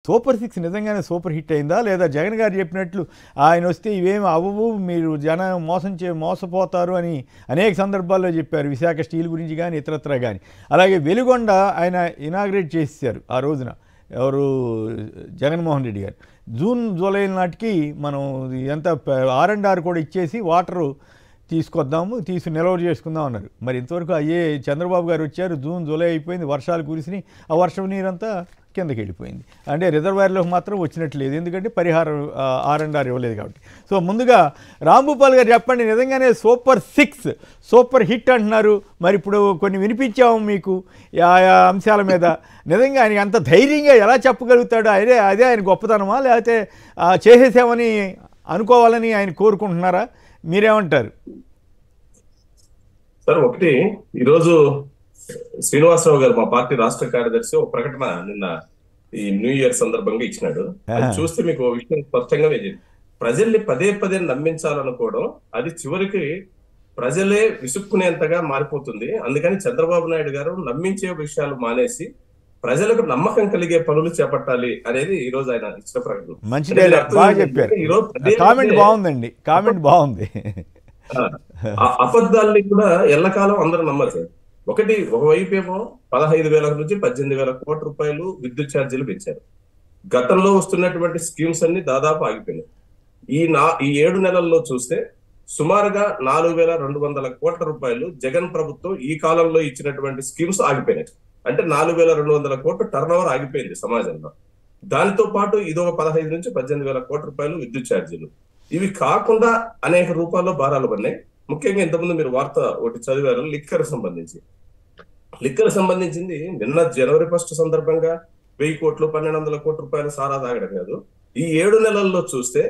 Super 6 నిజంగానే super hit అయిందా? లేదా జగన్ గారు చెప్పినట్లు ఆయన వస్తే ఇవేమి అవ్వవు, మీరు జనం మోసపోతారు అని అనేక సందర్భాల్లో చెప్పారు. విశాఖ స్టీల్ గురించి కానీ ఇతరత్రా కానీ. అలాగే వెలుగొండ ఆయన ఇనాగ్రేట్ చేసేసారు ఆ రోజున, ఎవరు, జగన్మోహన్ రెడ్డి గారు. జూన్ జూలై నాటికి మనం ఎంత R&R కూడా ఇచ్చేసి వాటరు తీసుకొద్దాము, నిల్వ చేసుకుందాం అన్నారు. మరి ఇంతవరకు అయ్యే చంద్రబాబు గారు వచ్చారు, జూన్ జూలై అయిపోయింది, వర్షాలు కురిసినాయి, ఆ వర్షం నీరంతా కిందకి వెళ్ళిపోయింది. అంటే రిజర్వాయర్లోకి మాత్రం వచ్చినట్లేదు, ఎందుకంటే పరిహారం R&R ఇవ్వలేదు కాబట్టి. సో ముందుగా రాంభూపాల్ గారు చెప్పండి, నిజంగానే సూపర్ 6 సూపర్ హిట్ అంటున్నారు. మరి ఇప్పుడు కొన్ని వినిపించాము మీకు ఆ అంశాల మీద. నిజంగా ఆయన అంత ధైర్యంగా ఎలా చెప్పగలుగుతాడు? అదే ఆయన గొప్పతనమా, లేకపోతే చేసేసామని అనుకోవాలని ఆయన కోరుకుంటున్నారా? మీరేమంటారు సార్? ఒకటి, ఈరోజు శ్రీనివాసరావు గారు మా పార్టీ రాష్ట్ర కార్యదర్శి ఒక ప్రకటన నిన్న ఈ న్యూ ఇయర్ సందర్భంగా ఇచ్చినాడు. అది చూస్తే మీకు ఒక విషయం స్పష్టంగా ప్రజల్ని పదే నమ్మించాలనుకోవడం అది చివరికి ప్రజలే విసుక్కునేంతగా మారిపోతుంది. అందుకని చంద్రబాబు నాయుడు గారు నమ్మించే విషయాలు మానేసి ప్రజలకు నమ్మకం కలిగే పనులు చేపట్టాలి అనేది ఈ రోజు ఆయన ఇచ్చిన ప్రకటన. మంచి బాగా చెప్పారు. కామెంట్ బాగుందండి, కామెంట్ బాగుంది. అబద్ధాలని కూడా ఎల్లకాలం అందరూ నమ్మరు సార్. ఒకవైపు ఏమో 15,000 నుంచి 18,000 కోట్ల రూపాయలు విద్యుత్ ఛార్జీలు పెంచారు. గతంలో వస్తున్నటువంటి స్కీమ్స్ అన్ని దాదాపు ఆగిపోయినాయి. ఈ 7 నెలల్లో చూస్తే సుమారుగా 4,200 కోట్ల రూపాయలు జగన్ ప్రభుత్వం ఈ కాలంలో ఇచ్చినటువంటి స్కీమ్స్ ఆగిపోయినాయి. అంటే 4,200 కోట్ల టర్న్ ఓవర్ ఆగిపోయింది సమాజంలో. దానితో పాటు ఇదొక 15 నుంచి 18,000 కోట్ల రూపాయలు విద్యుత్ ఛార్జీలు. ఇవి కాకుండా అనేక రూపాల్లో భారాలు పడినాయి. ముఖ్యంగా ఇంతకుముందు మీరు వార్త ఒకటి చదివారు, లిక్కర్ సంబంధించింది. నిన్న జనవరి 1 సందర్భంగా 1000 కోట్లు 1,200 కోట్ల రూపాయల సారా తాగడం కాదు, ఈ 7 నెలల్లో చూస్తే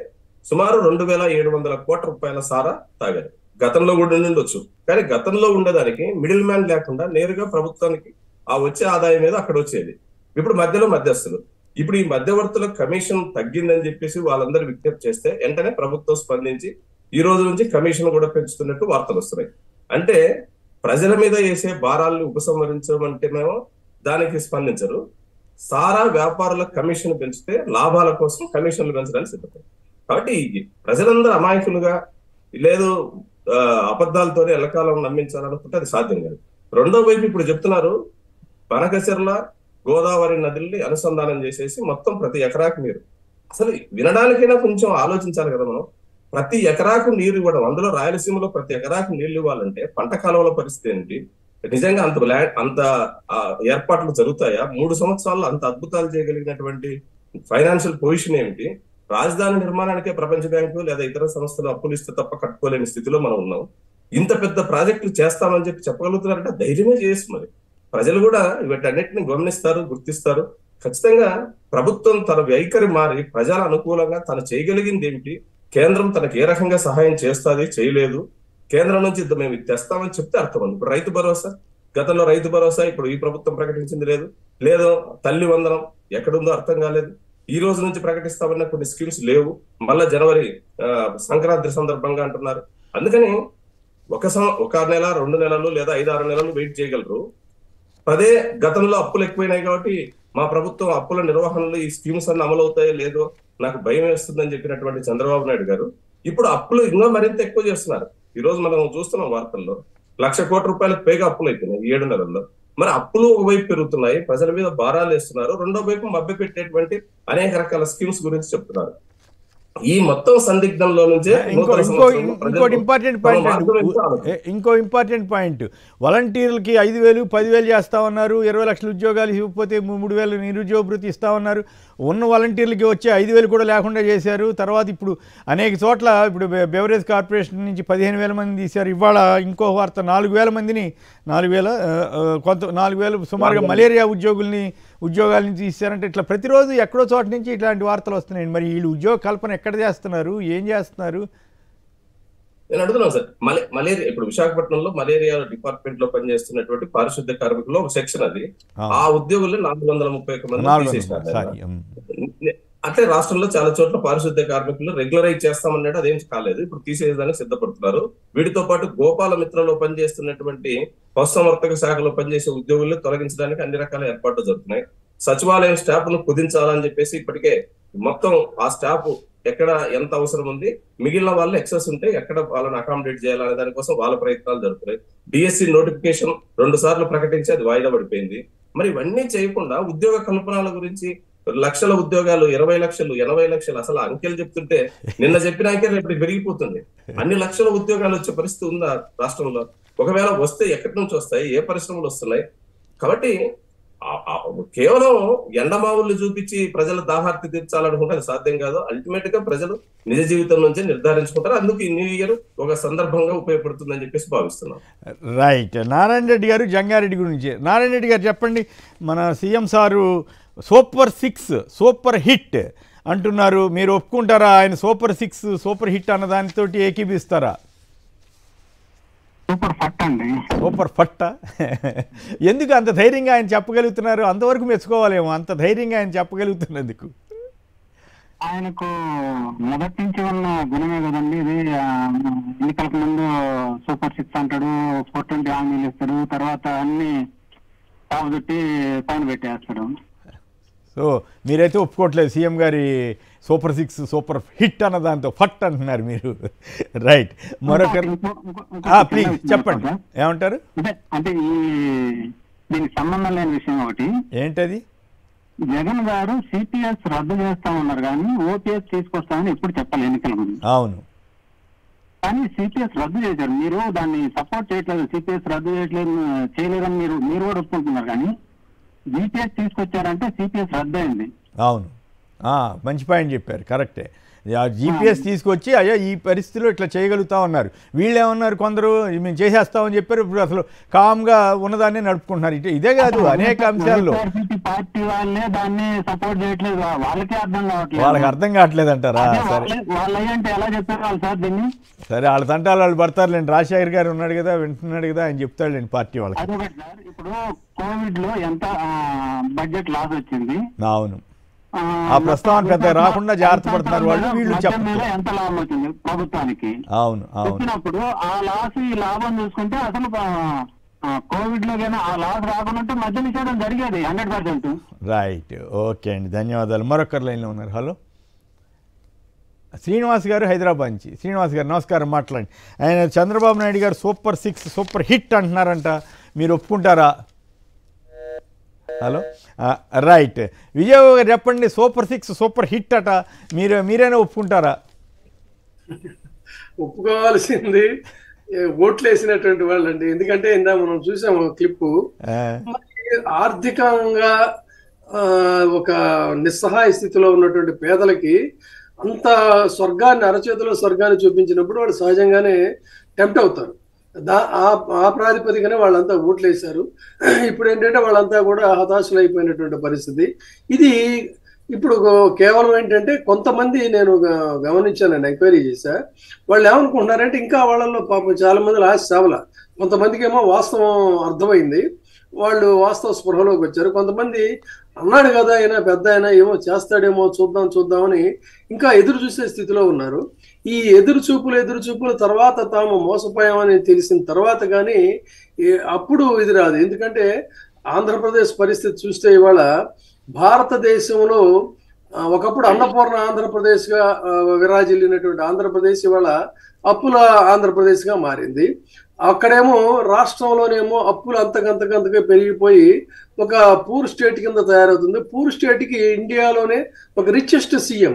సుమారు 2,700 కోట్ల రూపాయల సారా తాగారు. గతంలో కూడా ఉండొచ్చు, కానీ గతంలో ఉండేదానికి మిడిల్ మ్యాన్ లేకుండా నేరుగా ప్రభుత్వానికి ఆ వచ్చే ఆదాయం మీద అక్కడ వచ్చేది. ఇప్పుడు మధ్యలో మధ్యస్థులు. ఇప్పుడు ఈ మధ్యవర్తుల కమిషన్ తగ్గిందని చెప్పేసి వాళ్ళందరూ విజ్ఞప్తి చేస్తే వెంటనే ప్రభుత్వం స్పందించి ఈ రోజు నుంచి కమిషన్ కూడా పెంచుతున్నట్టు వార్తలు వస్తున్నాయి. అంటే ప్రజల మీద వేసే భారాలను ఉపసంహరించమంటేనేమో దానికి స్పందించరు. సారా వ్యాపారుల కమిషన్ పెంచితే లాభాల కోసం కమిషన్లు పెంచడానికి సిద్ధపడతారు. కాబట్టి ప్రజలందరూ అమాయకులుగా లేదు అబద్ధాలతోనే ఎల్లకాలం నమ్మించాలనుకుంటే అది సాధ్యం కాదు. రెండో వైపు ఇప్పుడు చెప్తున్నారు బనకచెర్ల గోదావరి నదుల్ని అనుసంధానం చేసేసి మొత్తం ప్రతి ఎకరాకు నీరు. అసలు వినడానికైనా కొంచెం ఆలోచించాలి కదా మనం. ప్రతి ఎకరాకు నీరు ఇవ్వడం, అందులో రాయలసీమలో ప్రతి ఎకరాకు నీళ్లు ఇవ్వాలంటే పంట కాలువల పరిస్థితి ఏంటి? నిజంగా అంత ఏర్పాట్లు జరుగుతాయా? 3 సంవత్సరాల్లో అంత అద్భుతాలు చేయగలిగినటువంటి ఫైనాన్షియల్ పొజిషన్ ఏమిటి? రాజధాని నిర్మాణానికే ప్రపంచ బ్యాంకు లేదా ఇతర సంస్థలు అప్పులు ఇస్తే తప్ప కట్టుకోలేని స్థితిలో మనం ఉన్నాం. ఇంత పెద్ద ప్రాజెక్టులు చేస్తామని చెప్పగలుగుతున్నారంటే ధైర్యమే చేసి మరి ప్రజలు కూడా వీటన్నిటిని గమనిస్తారు, గుర్తిస్తారు. ఖచ్చితంగా ప్రభుత్వం తన వైఖరి మారి ప్రజల అనుకూలంగా తను చేయగలిగింది ఏమిటి, కేంద్రం తనకు ఏ రకంగా సహాయం చేస్తుంది, చేయలేదు, కేంద్రం నుంచి మేము తెస్తామని చెప్తే అర్థం ఉంది. ఇప్పుడు రైతు భరోసా, గతంలో రైతు భరోసా ఇప్పుడు ఈ ప్రభుత్వం ప్రకటించింది లేదు తల్లి వందనం ఎక్కడుందో అర్థం కాలేదు. ఈ రోజు నుంచి ప్రకటిస్తామన్న కొన్ని స్కీమ్స్ లేవు. మళ్ళా జనవరి సంక్రాంతి సందర్భంగా అంటున్నారు. అందుకని ఒక నెల 2 నెలలు లేదా 5-6 నెలలు వెయిట్ చేయగలరు. గతంలో అప్పులు ఎక్కువైనాయి కాబట్టి మా ప్రభుత్వం అప్పుల నిర్వహణలో ఈ స్కీమ్స్ అన్ని అమలు అవుతాయో లేదో నాకు భయం వేస్తుందని చెప్పినటువంటి చంద్రబాబు నాయుడు గారు ఇప్పుడు అప్పులు ఇంకా మరింత ఎక్కువ చేస్తున్నారు. ఈ రోజు మనం చూస్తున్నాం వార్తల్లో 1,00,000 కోట్ల రూపాయలకు పైగా అప్పులు అయిపోయినాయి ఈ 7 నెలల్లో. మరి అప్పులు ఒకవైపు పెరుగుతున్నాయి, ప్రజల మీద భారాలు వేస్తున్నారు, రెండో వైపు మభ్య పెట్టేటువంటి అనేక రకాల స్కీమ్స్ గురించి చెప్తున్నారు. ఈ మొత్తం సందిగ్ధంలో నుంచే ఇంకో ఇంపార్టెంట్ పాయింట్, వాలంటీర్లకి 5,000 10,000 చేస్తామన్నారు, 20 లక్షల ఉద్యోగాలు ఇవ్వకపోతే 3,000 నిరుద్యోగ భృతి ఇస్తామన్నారు. ఉన్న వాలంటీర్లకి వచ్చే 5,000 కూడా లేకుండా చేశారు. తర్వాత ఇప్పుడు అనేక చోట్ల ఇప్పుడు బెవరేజ్ కార్పొరేషన్ నుంచి 15,000 మంది తీశారు. ఇవాళ ఇంకో వార్త 4,000 మందిని 4,000 సుమారుగా మలేరియా ఉద్యోగాల నుంచి తీశారంటే ఇట్లా ప్రతిరోజు ఎక్కడో చోట నుంచి ఇట్లాంటి వార్తలు వస్తున్నాయండి. మరి వీళ్ళు ఉద్యోగ కల్పన ఎక్కడ చేస్తున్నారు, ఏం చేస్తున్నారు? నేను అడుగుతున్నాను సార్, మలేరియా ఇప్పుడు విశాఖపట్నంలో మలేరియా డిపార్ట్మెంట్ లో పనిచేస్తున్నటువంటి పారిశుద్ధ్య కార్మికులు ఒక సెక్షన్ అది, ఆ ఉద్యోగులు 431 మంది తీసేసినారు. అట్లే రాష్ట్రంలో చాలా చోట్ల పారిశుద్ధ్య కార్మికులు రెగ్యులరైజ్ చేస్తామన్నాడు, అదేం కాలేదు. ఇప్పుడు తీసేయడానికి సిద్ధపడుతున్నారు. వీటితో పాటు గోపాల మిత్రలో పనిచేస్తున్నటువంటి పశుసంవర్ధక శాఖలో పనిచేసే ఉద్యోగులను తొలగించడానికి అన్ని రకాల ఏర్పాట్లు జరుగుతున్నాయి. సచివాలయం స్టాఫ్ ను కుదించాలని చెప్పేసి ఇప్పటికే మొత్తం ఆ స్టాఫ్ ఎక్కడ ఎంత అవసరం ఉంది, మిగిలిన వాళ్ళు ఎక్సెస్ ఉంటే ఎక్కడ వాళ్ళని అకామిడేట్ చేయాలనే దానికోసం వాళ్ళ ప్రయత్నాలు జరుగుతున్నాయి. డిఎస్సి నోటిఫికేషన్ 2 సార్లు ప్రకటించి అది వాయిదా పడిపోయింది. మరి ఇవన్నీ చేయకుండా ఉద్యోగ కల్పనల గురించి లక్షల ఉద్యోగాలు, 20 లక్షలు, 80 లక్షలు, అసలు అంకెలు చెప్తుంటే నిన్న చెప్పిన అంకెలు రేపటికి పెరిగిపోతుంది. అన్ని లక్షల ఉద్యోగాలు వచ్చే పరిస్థితి ఉందా రాష్ట్రంలో? ఒకవేళ వస్తే ఎక్కడి నుంచి వస్తాయి, ఏ పరిశ్రమలు వస్తున్నాయి? కాబట్టి కేవలం ఎండమావులు చూపించి ప్రజల దాహార్తి తీర్చాలనుకుంటే అది సాధ్యం కాదు. అల్టిమేట్ గా ప్రజలు నిజ జీవితం నుంచి నిర్ధారించుకుంటారు. అందుకు ఈ న్యూ ఇయర్ ఒక సందర్భంగా ఉపయోగపడుతుందని చెప్పేసి భావిస్తున్నాం. రైట్. నారాయణ రెడ్డి గారు జంగారెడ్డి గురించి. నారాయణ రెడ్డి గారు చెప్పండి, మన CM sir super 6 super hit అంటున్నారు, మీరు ఒప్పుకుంటారా? ఆయన సూపర్ 6 సూపర్ హిట్ అన్న దానితో ఏకీపిస్తారా? సూపర్ ఫట్ అండి. సూపర్ ఫట్టా? ఎందుకు అంత ధైర్యంగా ఆయన చెప్పగలుగుతున్నారు? అంతవరకు మెచ్చుకోవాలేమో, అంత ధైర్యంగా ఆయన చెప్పగలుగుతున్నందుకు. ఆయనకు మొదటి నుంచి ఉన్న గుణమే కదండి ఇది. ఎన్నికలకు ముందు సూపర్ 6 అంటాడు, 420 హామీలు ఇస్తాడు, తర్వాత అన్ని తాగుదొట్టి పైన పెట్టేస్తాడు. సో మీరైతే ఒప్పుకోవట్లేదు సీఎం గారి సూపర్ 6 సూపర్ హిట్ అన్న దాంతో ఫట్ అంటున్నారు మీరు. రైట్. మరొకరు ప్లీజ్ చెప్పండి, ఏమంటారు? అంటే దీనికి సంబంధం లేని విషయం ఒకటి ఏంటది? జగన్ గారు సిపిఎస్ రద్దు చేస్తా ఉన్నారు కానీ ఓపీఎస్ తీసుకొస్తామని ఎప్పుడు చెప్పాలి ఎన్నికల గురించి. అవును, కానీ సిపిఎస్ రద్దు చేశారు. మీరు దాన్ని సపోర్ట్ చేయట్లేదు, సిపిఎస్ రద్దు చేయలేదని మీరు కూడా ఒప్పుకుంటున్నారు. కానీ జీపీఎస్ తీసుకొచ్చారంటే సిపిఎస్ రద్దు అయింది. అవును, మంచి పాయింట్ చెప్పారు, కరెక్టే. జీపీఎస్ తీసుకొచ్చి అయ్యో ఈ పరిస్థితిలో ఇట్లా చేయగలుగుతా ఉన్నారు. వీళ్ళు ఏమన్నారు, కొందరు మేము చేసేస్తామని చెప్పారు. ఇప్పుడు అసలు కామ్గా ఉన్నదాన్ని నడుపుకుంటున్నారు. ఇదే కాదు, అనేక అంశాల్లో పార్టీ వాళ్ళే దాన్ని సపోర్ట్ చేయట్లేదు, వాళ్ళకే అర్థం కావట్లేదు. వాళ్ళకి అర్థం కావట్లేదు అంటారా? సరే, వాళ్ళంటే ఎలా చెప్పారు వాళ్ళు సార్ దీన్ని? సరే, వాళ్ళ తంటాలు వాళ్ళు పడతారులేండి. రాజశేఖర్ గారు ఉన్నాడు కదా, వింటున్నాడు కదా, ఆయన చెప్తాడులేండి పార్టీ వాళ్ళకి. అదొకటి సార్. ఇప్పుడు కోవిడ్ లో ఎంత బడ్జెట్ లాస్ వచ్చింది. అవును, ఆ ప్రస్తావన పెద్ద రాకుండా జాగ్రత్త పడుతున్నారు వాళ్ళు, వీళ్ళు చెప్పారు ఎంత లాభం వచ్చింది ప్రభుత్వానికి. అవును అవును. వచ్చినప్పుడు ఆ లాస్ ఈ లాభం చూసుకుంటే అసలు కోవిడ్ లో కన్నా ఆ లాస్ రాకుండా మద్య నిషేధం జరిగేది 100%. రైట్, ఓకే అండి, ధన్యవాదాలు. మరొకరు లైన్లో ఉన్నారు. హలో, శ్రీనివాస్ గారు హైదరాబాద్ నుంచి. శ్రీనివాస్ గారు నమస్కారం, మాట్లాడండి. ఆయన చంద్రబాబు నాయుడు గారు సూపర్ 6 సూపర్ హిట్ అంటున్నారంట, మీరు ఒప్పుకుంటారా? Hello, right. విజయబాబు గారు చెప్పండి, సూపర్ 6 సూపర్ హిట్ అట, మీరైనా ఒప్పుకుంటారా? ఒప్పుకోవాల్సింది ఓట్లు వేసినటువంటి వాళ్ళండి. ఎందుకంటే ఇందా మనం చూసాము క్లిప్పు, ఆర్థికంగా ఒక నిస్సహాయ స్థితిలో ఉన్నటువంటి పేదలకి అంత స్వర్గాన్ని, అరచేతిలో స్వర్గాన్ని చూపించినప్పుడు వాళ్ళు సహజంగానే టెంప్ట్ అవుతారు. ఆ ప్రాతిపదికనే వాళ్ళంతా ఓట్లు వేశారు. ఇప్పుడు ఏంటంటే వాళ్ళంతా కూడా హతాశలు అయిపోయినటువంటి పరిస్థితి. ఇది ఇప్పుడు కేవలం ఏంటంటే కొంతమంది, నేను గమనించాను, నేను ఎంక్వైరీ చేశా, వాళ్ళు ఏమనుకుంటున్నారంటే ఇంకా వాళ్ళల్లో పాపం చాలా మంది ఆశ చావల. కొంతమందికి ఏమో వాస్తవం అర్థమైంది, వాళ్ళు వాస్తవ స్పృహలోకి వచ్చారు. కొంతమంది అన్నాడు కదా ఆయన పెద్ద ఆయన ఏమో చేస్తాడేమో చూద్దామని ఇంకా ఎదురు చూసే స్థితిలో ఉన్నారు. ఈ ఎదురు చూపుల తర్వాత తాము మోసపోయామని తెలిసిన తర్వాత కానీ అప్పుడు ఇది రాదు. ఎందుకంటే ఆంధ్రప్రదేశ్ పరిస్థితి చూస్తే ఇవాళ భారతదేశంలో ఒకప్పుడు అన్నపూర్ణ ఆంధ్రప్రదేశ్ గా విరాజిల్లినటువంటి ఆంధ్రప్రదేశ్ ఇవాళ అప్పుల ఆంధ్రప్రదేశ్ గా మారింది. అక్కడేమో రాష్ట్రంలోనేమో అప్పులు అంతకంతగా పెరిగిపోయి ఒక పూర్ స్టేట్ కింద తయారవుతుంది. పూర్ స్టేట్ కి ఇండియాలోనే ఒక రిచెస్ట్ సీఎం.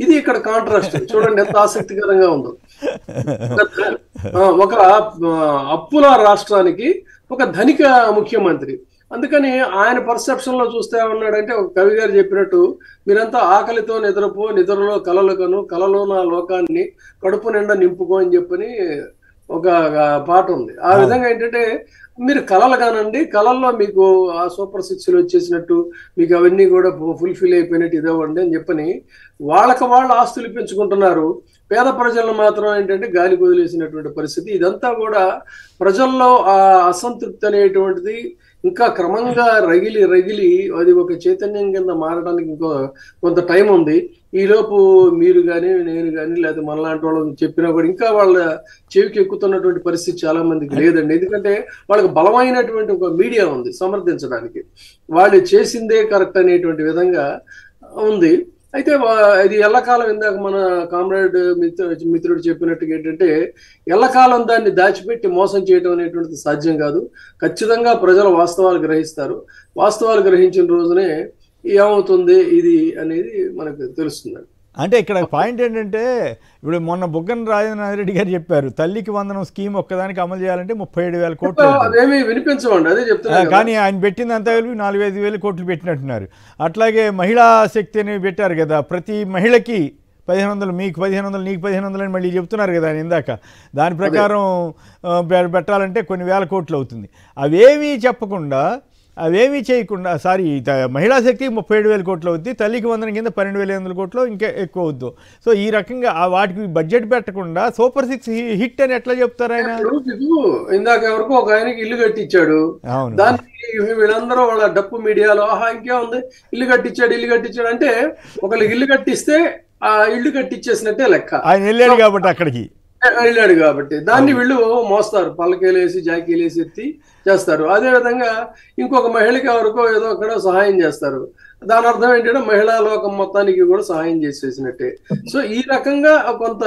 ఇది ఇక్కడ కాంట్రాస్ట్ చూడండి ఎంత ఆసక్తికరంగా ఉందో. ఒక అప్పుల రాష్ట్రానికి ఒక ధనిక ముఖ్యమంత్రి. అందుకని ఆయన పర్సెప్షన్ లో చూస్తే ఏమన్నాడంటే, ఒక కవి గారు చెప్పినట్టు, మీరంతా ఆకలితో నిద్రపో, నిద్రలో కలలు కలలో నా లోకాన్ని కడుపు నిండా నింపుకో అని చెప్పని ఒక పాట ఉంది. ఆ విధంగా ఏంటంటే మీరు కలలు కానండి, కలల్లో మీకు ఆ సూపర్ 6 వచ్చేసినట్టు, మీకు అవన్నీ కూడా ఫుల్ఫిల్ అయిపోయినట్టు ఇదవ్వండి అని చెప్పని వాళ్ళకి వాళ్ళు ఆస్తులు పెంచుకుంటున్నారు. పేద ప్రజలను మాత్రం ఏంటంటే గాలి వదిలేసినటువంటి పరిస్థితి. ఇదంతా కూడా ప్రజల్లో ఆ అసంతృప్తి అనేటువంటిది ఇంకా క్రమంగా రగిలి అది ఒక చైతన్యం కింద మారడానికి కొంత టైం ఉంది. ఈలోపు మీరు కానీ నేను కానీ లేదా మనలాంటి వాళ్ళని చెప్పినా కూడా ఇంకా వాళ్ళ చెవికి ఎక్కుతున్నటువంటి పరిస్థితి చాలా మందికి లేదండి. ఎందుకంటే వాళ్ళకి బలమైనటువంటి ఒక మీడియా ఉంది సమర్థించడానికి, వాళ్ళు చేసిందే కరెక్ట్ అనేటువంటి విధంగా ఉంది. అయితే ఇది ఎల్లకాలం, ఇందాక మన కామ్రేడ్ మిత్రుడు చెప్పినట్టుగా ఏంటంటే ఎల్లకాలం దాన్ని దాచిపెట్టి మోసం చేయడం అనేటువంటిది సాధ్యం కాదు. ఖచ్చితంగా ప్రజలు వాస్తవాలు గ్రహిస్తారు. వాస్తవాలు గ్రహించిన రోజునే ఏమవుతుంది ఇది అనేది మనకు తెలుస్తుందండి. అంటే ఇక్కడ పాయింట్ ఏంటంటే ఇప్పుడు మొన్న బుగ్గన రాజేంద్ర రెడ్డి గారు చెప్పారు, తల్లికి వందనం స్కీమ్ ఒక్కదానికి అమలు చేయాలంటే 37,000 కోట్లు. అదేమి వినిపించమండి, అదే చెప్తున్నా. కానీ ఆయన పెట్టిందంతా కలిపి 4,500 కోట్లు పెట్టినట్టున్నారు. అట్లాగే మహిళా శక్తి అని పెట్టారు కదా, ప్రతి మహిళకి 1,500, మీకు 1,500, నీకు 1,500 అని మళ్ళీ చెప్తున్నారు కదా ఆయన ఇందాక. దాని ప్రకారం పెట్టాలంటే కొన్ని వేల కోట్లు అవుతుంది. అవేమీ చెప్పకుండా, అవేమీ చేయకుండా, మహిళా శక్తికి 37,000 కోట్లు అవుద్ది, తల్లికి వందనం కింద 12,500 కోట్లు ఇంకా ఎక్కువ అవుద్దు. సో ఈ రకంగా వాటికి బడ్జెట్ పెట్టకుండా సూపర్ 6 హిట్ అని ఎట్లా చెప్తారు ఆయన? ఇందాక ఎవరికో ఒక ఆయనకి ఇల్లు కట్టించాడు, దానికి వీళ్ళందరూ వాళ్ళ డప్పు మీడియాలో ఇంకే ఉంది ఇల్లు కట్టించాడు అంటే ఒకళ్ళకి ఇల్లు కట్టిస్తే ఆ ఇల్లు కట్టించేసినట్టే లెక్క. ఆయన వెళ్ళాడు కాబట్టి అక్కడికి వెళ్ళాడు కాబట్టి దాన్ని వీళ్ళు మోస్తారు, పల్లకీలేసి జాకీలేసి ఎత్తి చేస్తారు. అదే విధంగా ఇంకొక మహిళకి ఎవరికో ఏదో అక్కడ సహాయం చేస్తారు. దాని అర్థం ఏంటంటే మహిళా లోకం మొత్తానికి కూడా సహాయం చేసేసినట్టే. సో ఈ రకంగా కొంత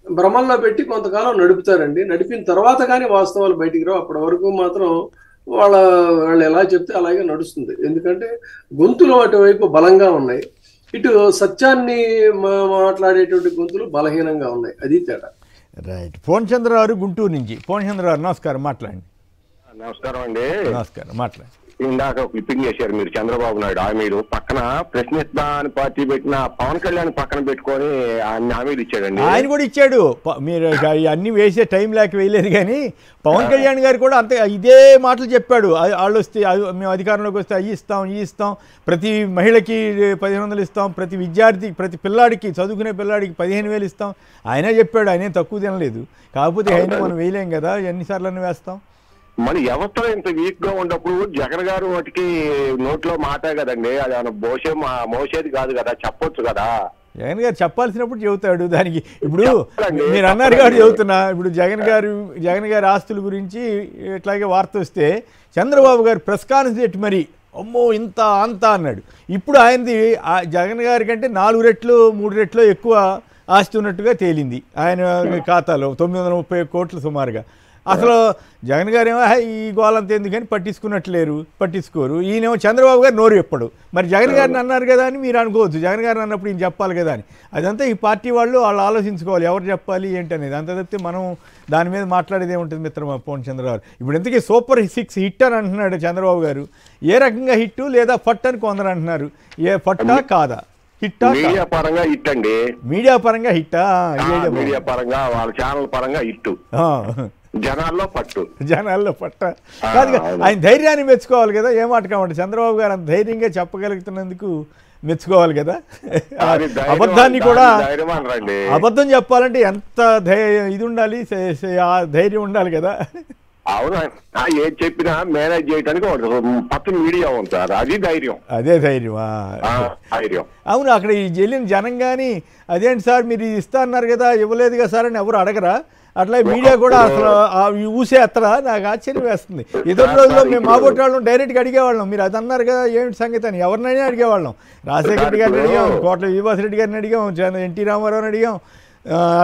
భ్రమంలో పెట్టి కొంతకాలం నడుపుతారండి. నడిపిన తర్వాత కానీ వాస్తవాలు బయటికి రావు. అప్పటి వరకు మాత్రం వాళ్ళు ఎలా చెప్తే అలాగే నడుస్తుంది. ఎందుకంటే గొంతులు అటువైపు బలంగా ఉన్నాయి, ఇటు సత్యాన్ని మాట్లాడేటువంటి గొంతులు బలహీనంగా ఉన్నాయి. అది తేడా. రైట్. పూర్ణచంద్ర గారు గుంటూరు నుంచి. పూర్ణచంద్ర గారు నమస్కారం, మాట్లాడండి. నమస్కారం అండి. నమస్కారం, మాట్లాడండి. ఇందాక క్లిప్పింగ్ చేశారు మీరు చంద్రబాబు నాయుడు హామీలు పక్కన ప్రశ్నిస్తాని పార్టీ పెట్టిన పవన్ కళ్యాణ్ పక్కన పెట్టుకొని అన్ని హామీలు ఇచ్చాడండి. ఆయన కూడా ఇచ్చాడు. మీరు అన్ని వేసే టైం లేక వేయలేదు, కానీ పవన్ కళ్యాణ్ గారు కూడా అంతే ఇదే మాటలు చెప్పాడు. వాళ్ళు వస్తే మేము అధికారంలోకి వస్తే అవి ఇస్తాం, ప్రతి మహిళకి 1,500 ఇస్తాం, ప్రతి విద్యార్థి ప్రతి పిల్లాడికి చదువుకునే పిల్లాడికి 15,000 ఇస్తాం. ఆయనే చెప్పాడు, ఆయనే తక్కువ తినలేదు. కాకపోతే ఆయన మనం వేయలేం కదా, ఎన్నిసార్లు వేస్తాం. మన వ్యవస్థ ఇంత వీక్ గా ఉన్నప్పుడు జగన్ గారు వాటికి నోట్లో మాట కదండి, అది మోసేది కాదు కదా, చెప్పొచ్చు కదా. జగన్ గారు చెప్పాల్సినప్పుడు చెబుతాడు. దానికి ఇప్పుడు మీరు అన్నారు కాబట్టి చెబుతున్నా. ఇప్పుడు జగన్ గారి ఆస్తుల గురించి ఇట్లాగే వార్త వస్తే చంద్రబాబు గారు ప్రెస్ కాన్ఫరెన్స్ పెట్టి మరి అమ్మో ఇంత అంత అన్నాడు. ఇప్పుడు ఆయనది జగన్ గారి కంటే 4 రెట్లు 3 రెట్లు ఎక్కువ ఆస్తి ఉన్నట్టుగా తేలింది ఆయన ఖాతాలో, 930 కోట్లు సుమారుగా. అసలు జగన్ గారు ఏమో ఈ గోలంతా ఎందుకని పట్టించుకోరు. ఈయనేమో చంద్రబాబు గారు నోరు చెప్పడు. మరి జగన్ గారిని అన్నారు కదా అని మీరు అనుకోవచ్చు, జగన్ గారిని అన్నప్పుడు ఈయన చెప్పాలి కదా అని. అదంతా ఈ పార్టీ వాళ్ళు ఆలోచించుకోవాలి, ఎవరు చెప్పాలి ఏంటి అనేది. అంత తప్పితే మనం దాని మీద మాట్లాడేది ఏముంటుంది మిత్రమా పూర్ణచంద్ర గారు. ఇప్పుడు ఇంతకీ సూపర్ 6 హిట్ అని అంటున్నాడు చంద్రబాబు గారు. ఏ రకంగా హిట్ లేదా ఫట్ అని కొందరు అంటున్నారు. ఏ ఫట్టా కాదా? మీడియా పరంగా హిట్ అండి. మీడియా పరంగా హిట్టా? మీడియా పరంగా వాళ్ళ ఛానల్ పరంగా హిట్, జనాల్లో పట్టు కాదు. ఆయన ధైర్యాన్ని మెచ్చుకోవాలి కదా. ఏ మాట కాబట్టి చంద్రబాబు గారు అంత ధైర్యంగా చెప్పగలుగుతున్నందుకు మెచ్చుకోవాలి కదా. అబద్ధాన్ని కూడా అబద్ధం చెప్పాలంటే ఎంత ఇది ఉండాలి, ధైర్యం ఉండాలి కదా. అవును, ఏది చెప్పినా మేనేజ్ చేయడానికి పక్కన మీడియా ఉంటారు, అది ధైర్యం. అదే ధైర్యం. అవును, అక్కడ వెళ్ళిన జనం కానీ అదేంటి సార్ మీరు ఇస్తా అన్నారు కదా, ఇవ్వలేదు కదా సార్ అని ఎవరు అడగరా? అట్లా మీడియా కూడా అసలు ఊసేస్తారా? నాకు ఆశ్చర్యం వేస్తుంది. ఇతర రోజుల్లో మేము మాబోటి వాళ్ళం డైరెక్ట్గా అడిగేవాళ్ళం, మీరు అది అన్నారు కదా ఏమిటి సంగతి అని ఎవరినైనా అడిగేవాళ్ళం. రాజశేఖర రెడ్డి గారిని అడిగాం, కోట్ల శ్రీనివాసరెడ్డి గారిని అడిగాం, ఎన్టీ రామారావుని అడిగాం,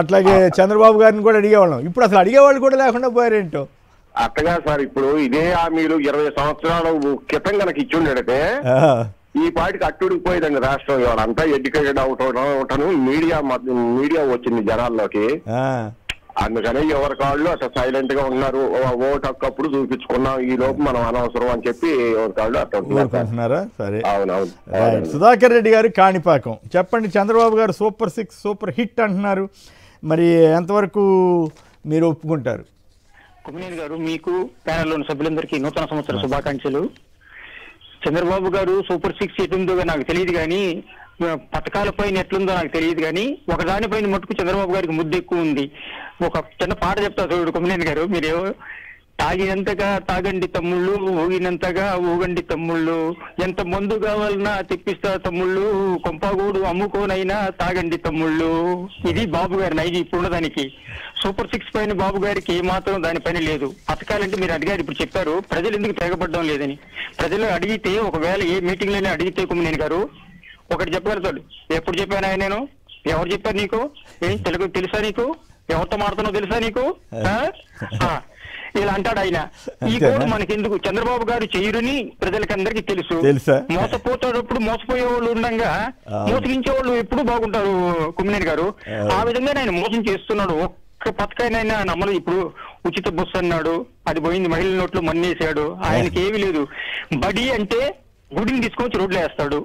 అట్లాగే చంద్రబాబు గారిని కూడా అడిగేవాళ్ళం. ఇప్పుడు అసలు అడిగేవాళ్ళు కూడా లేకుండా పోయారేంటో. అట్టగా సార్ ఇప్పుడు ఇదే మీరు 20 సంవత్సరాల క్రితం కనుక ఇచ్చిండే ఈ పాటికి అట్టుడిపోయేదండి రాష్ట్రం. ఇవాళంతా ఎడ్యుకేటెడ్ అవుతాను, మీడియా వచ్చింది జనాల్లోకి. అందుకని ఎవరి కాళ్ళు అట్లా సైలెంట్ గా ఉన్నారు. ఓటు హక్కప్పుడు చూపించుకున్నాం, ఈ లోపు మనం అనవసరం అని చెప్పి ఎవరి కాళ్ళు అట్లా. సరే, అవునవును. సుధాకర్ రెడ్డి గారు కాణిపాకం, చెప్పండి. చంద్రబాబు గారు సూపర్ 6 సూపర్ హిట్ అంటున్నారు, మరి ఎంతవరకు మీరు ఒప్పుకుంటారు? కుమినేని గారు, మీకు ప్యానెల్లోని సభ్యులందరికీ నూతన సంవత్సర శుభాకాంక్షలు. చంద్రబాబు గారు సూపర్ 6 ఎట్లుందో నాకు తెలియదు, కానీ పథకాలపైన ఎట్లుందో నాకు తెలియదు, కానీ ఒకదానిపైన మట్టుకు చంద్రబాబు గారికి ముద్దు ఎక్కువ ఉంది. ఒక చిన్న పాట చెప్తా చూడు కుమినేని గారు. మీరు తాగినంతగా తాగండి తమ్ముళ్ళు, ఊగినంతగా ఊగండి తమ్ముళ్ళు, ఎంత మందు కావాలన్నా తెప్పిస్తా తమ్ముళ్ళు, కొంపగూడు అమ్ముకోనైనా తాగండి తమ్ముళ్ళు. ఇది బాబు గారి నైజీ ఇప్పుడున్నదానికి. సూపర్ 6 పైన బాబు గారికి ఏమాత్రం దానిపైన లేదు. పథకాలంటే మీరు అడిగారు, ఇప్పుడు చెప్పారు ప్రజలు ఎందుకు తెగబడ్డం లేదని. ప్రజలు అడిగితే, ఒకవేళ ఏ మీటింగ్ లోనే అడిగితే కుమ్మనేని గారు ఒకటి చెప్పగలుగుతాడు. ఎప్పుడు చెప్పాను ఆయన, నేను ఎవరు చెప్పారు నీకు, ఏం తెలుసా నీకు, ఎవరితో మాడుతున్నావు తెలుసా నీకు, ఇలా అంటాడు ఆయన. ఈ కోడు మనకెందుకు, చంద్రబాబు గారు చెయ్యరని ప్రజలకందరికీ తెలుసు. మోసపోతాడప్పుడు మోసపోయే వాళ్ళు ఉండగా మోసగించే వాళ్ళు ఎప్పుడు బాగుంటారు కుమ్మనేని గారు. ఆ విధంగా ఆయన మోసం చేస్తున్నాడు. ఒక్క పథకాన్ని ఆయన అమలు, ఇప్పుడు ఉచిత బస్సు అన్నాడు, అది పోయింది, మహిళల నోట్లు మన్నేసాడు. ఆయనకి ఏమీ లేదు. బడి అంటే గుడిని తీసుకొచ్చి రోడ్లు వేస్తాడు,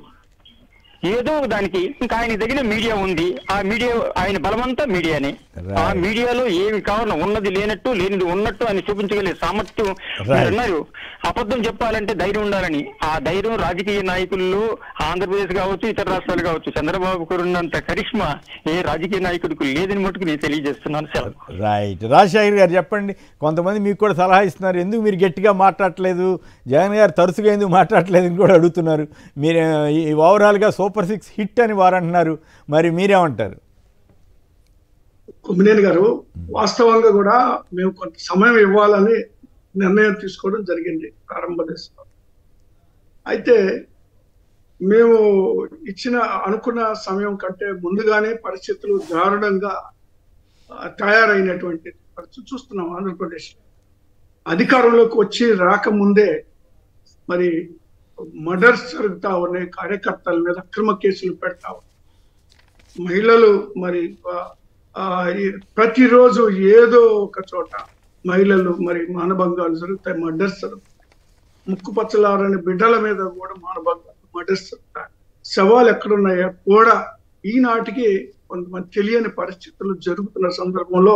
ఏదో దానికి. ఇంకా ఆయన దగ్గర మీడియా ఉంది, ఆ మీడియా ఆయన బలమంతా మీడియానే. ఆ మీడియాలో ఏమి కావాలో ఉన్నది లేనట్టు, లేనిది ఉన్నట్టు అని చూపించగలిగే సామర్థ్యం అన్నారు. అబద్ధం చెప్పాలంటే ధైర్యం ఉండాలని. ఆ ధైర్యం రాజకీయ నాయకుల్లో ఆంధ్రప్రదేశ్ కావచ్చు, ఇతర రాష్ట్రాలు కావచ్చు, చంద్రబాబుకు ఉన్నంత కరిష్మా ఏ రాజకీయ నాయకుడికి లేదని మటుకు నేను తెలియజేస్తున్నాను. సెలవు. రైట్. రాజశేఖర్ గారు చెప్పండి, కొంతమంది మీకు కూడా సలహా ఇస్తున్నారు, ఎందుకు మీరు గట్టిగా మాట్లాడట్లేదు, జగన్ గారు తరచుగా ఎందుకు మాట్లాడట్లేదు అని కూడా అడుగుతున్నారు. మీరు ఓవరాల్గా సూపర్ 6 హిట్ అని వారు అంటున్నారు, మరి మీరేమంటారు? కుమ్మనేని గారు, వాస్తవంగా కూడా మేము కొంత సమయం ఇవ్వాలని నిర్ణయం తీసుకోవడం జరిగింది ప్రారంభ దశలో. అయితే మేము అనుకున్న సమయం కంటే ముందుగానే పరిస్థితులు దారుణంగా తయారైనటువంటి పరిస్థితి చూస్తున్నాం. ఆంధ్రప్రదేశ్ అధికారంలోకి వచ్చి రాకముందే మరి మర్డర్స్ జరుగుతా ఉన్నాయి, కార్యకర్తల మీద అక్రమ కేసులు పెడతా ఉన్నాయి, మహిళలు మరి ప్రతిరోజు ఏదో ఒక చోట మహిళలు మరి మానభంగాలు జరుగుతాయి, మర్డర్స్ జరుగుతాయి. ముక్కుపచ్చలారని బిడ్డల మీద కూడా మానభంగాలు, మర్డర్స్ జరుగుతాయి. శవాలు ఎక్కడున్నాయో కూడా ఈనాటికి కొంతమంది తెలియని పరిస్థితులు జరుగుతున్న సందర్భంలో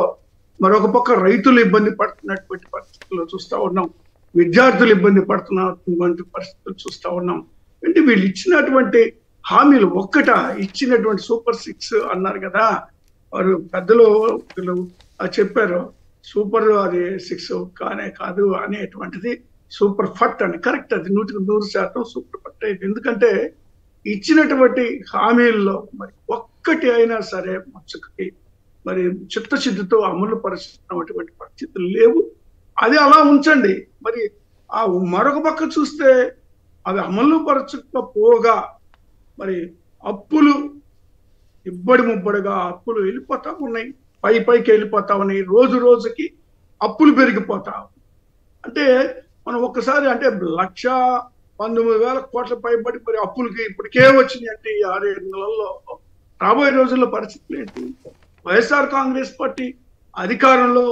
మరొక పక్క రైతులు ఇబ్బంది పడుతున్నటువంటి పరిస్థితులు చూస్తూ ఉన్నాం, విద్యార్థులు ఇబ్బంది పడుతున్నటువంటి పరిస్థితులు చూస్తూ ఉన్నాం. అంటే వీళ్ళు ఇచ్చినటువంటి హామీలు ఇచ్చినటువంటి సూపర్ 6 అన్నారు కదా, వారు పెద్దలు వీళ్ళు చెప్పారు, సూపర్ అది 6 కానే కాదు అనేటువంటిది సూపర్ ఫట్ అని. కరెక్ట్, అది 100% సూపర్ ఫట్ అయింది. ఎందుకంటే ఇచ్చినటువంటి హామీల్లో మరి ఒక్కటి అయినా సరే మచ్చుకి మరి చిత్తశుద్ధితో అమలు పరుస్తున్నటువంటి పరిస్థితులు లేవు. అది అలా ఉంచండి. మరి ఆ మరొక పక్క చూస్తే అవి అమలు పరచకపోగా మరి అప్పులు ఇబ్బడి ముబ్బడిగా అప్పులు వెళ్ళిపోతా ఉన్నాయి, పైకి వెళ్ళిపోతా ఉన్నాయి. రోజు రోజుకి అప్పులు పెరిగిపోతా. అంటే మనం ఒక్కసారి అంటే 1,19,000 కోట్ల పైబడి మరి అప్పులకి ఇప్పటికే వచ్చినాయి అంటే ఈ 6-7 నెలల్లో. రాబోయే రోజుల్లో పరిస్థితులు ఏంటి? వైఎస్ఆర్ కాంగ్రెస్ పార్టీ అధికారంలో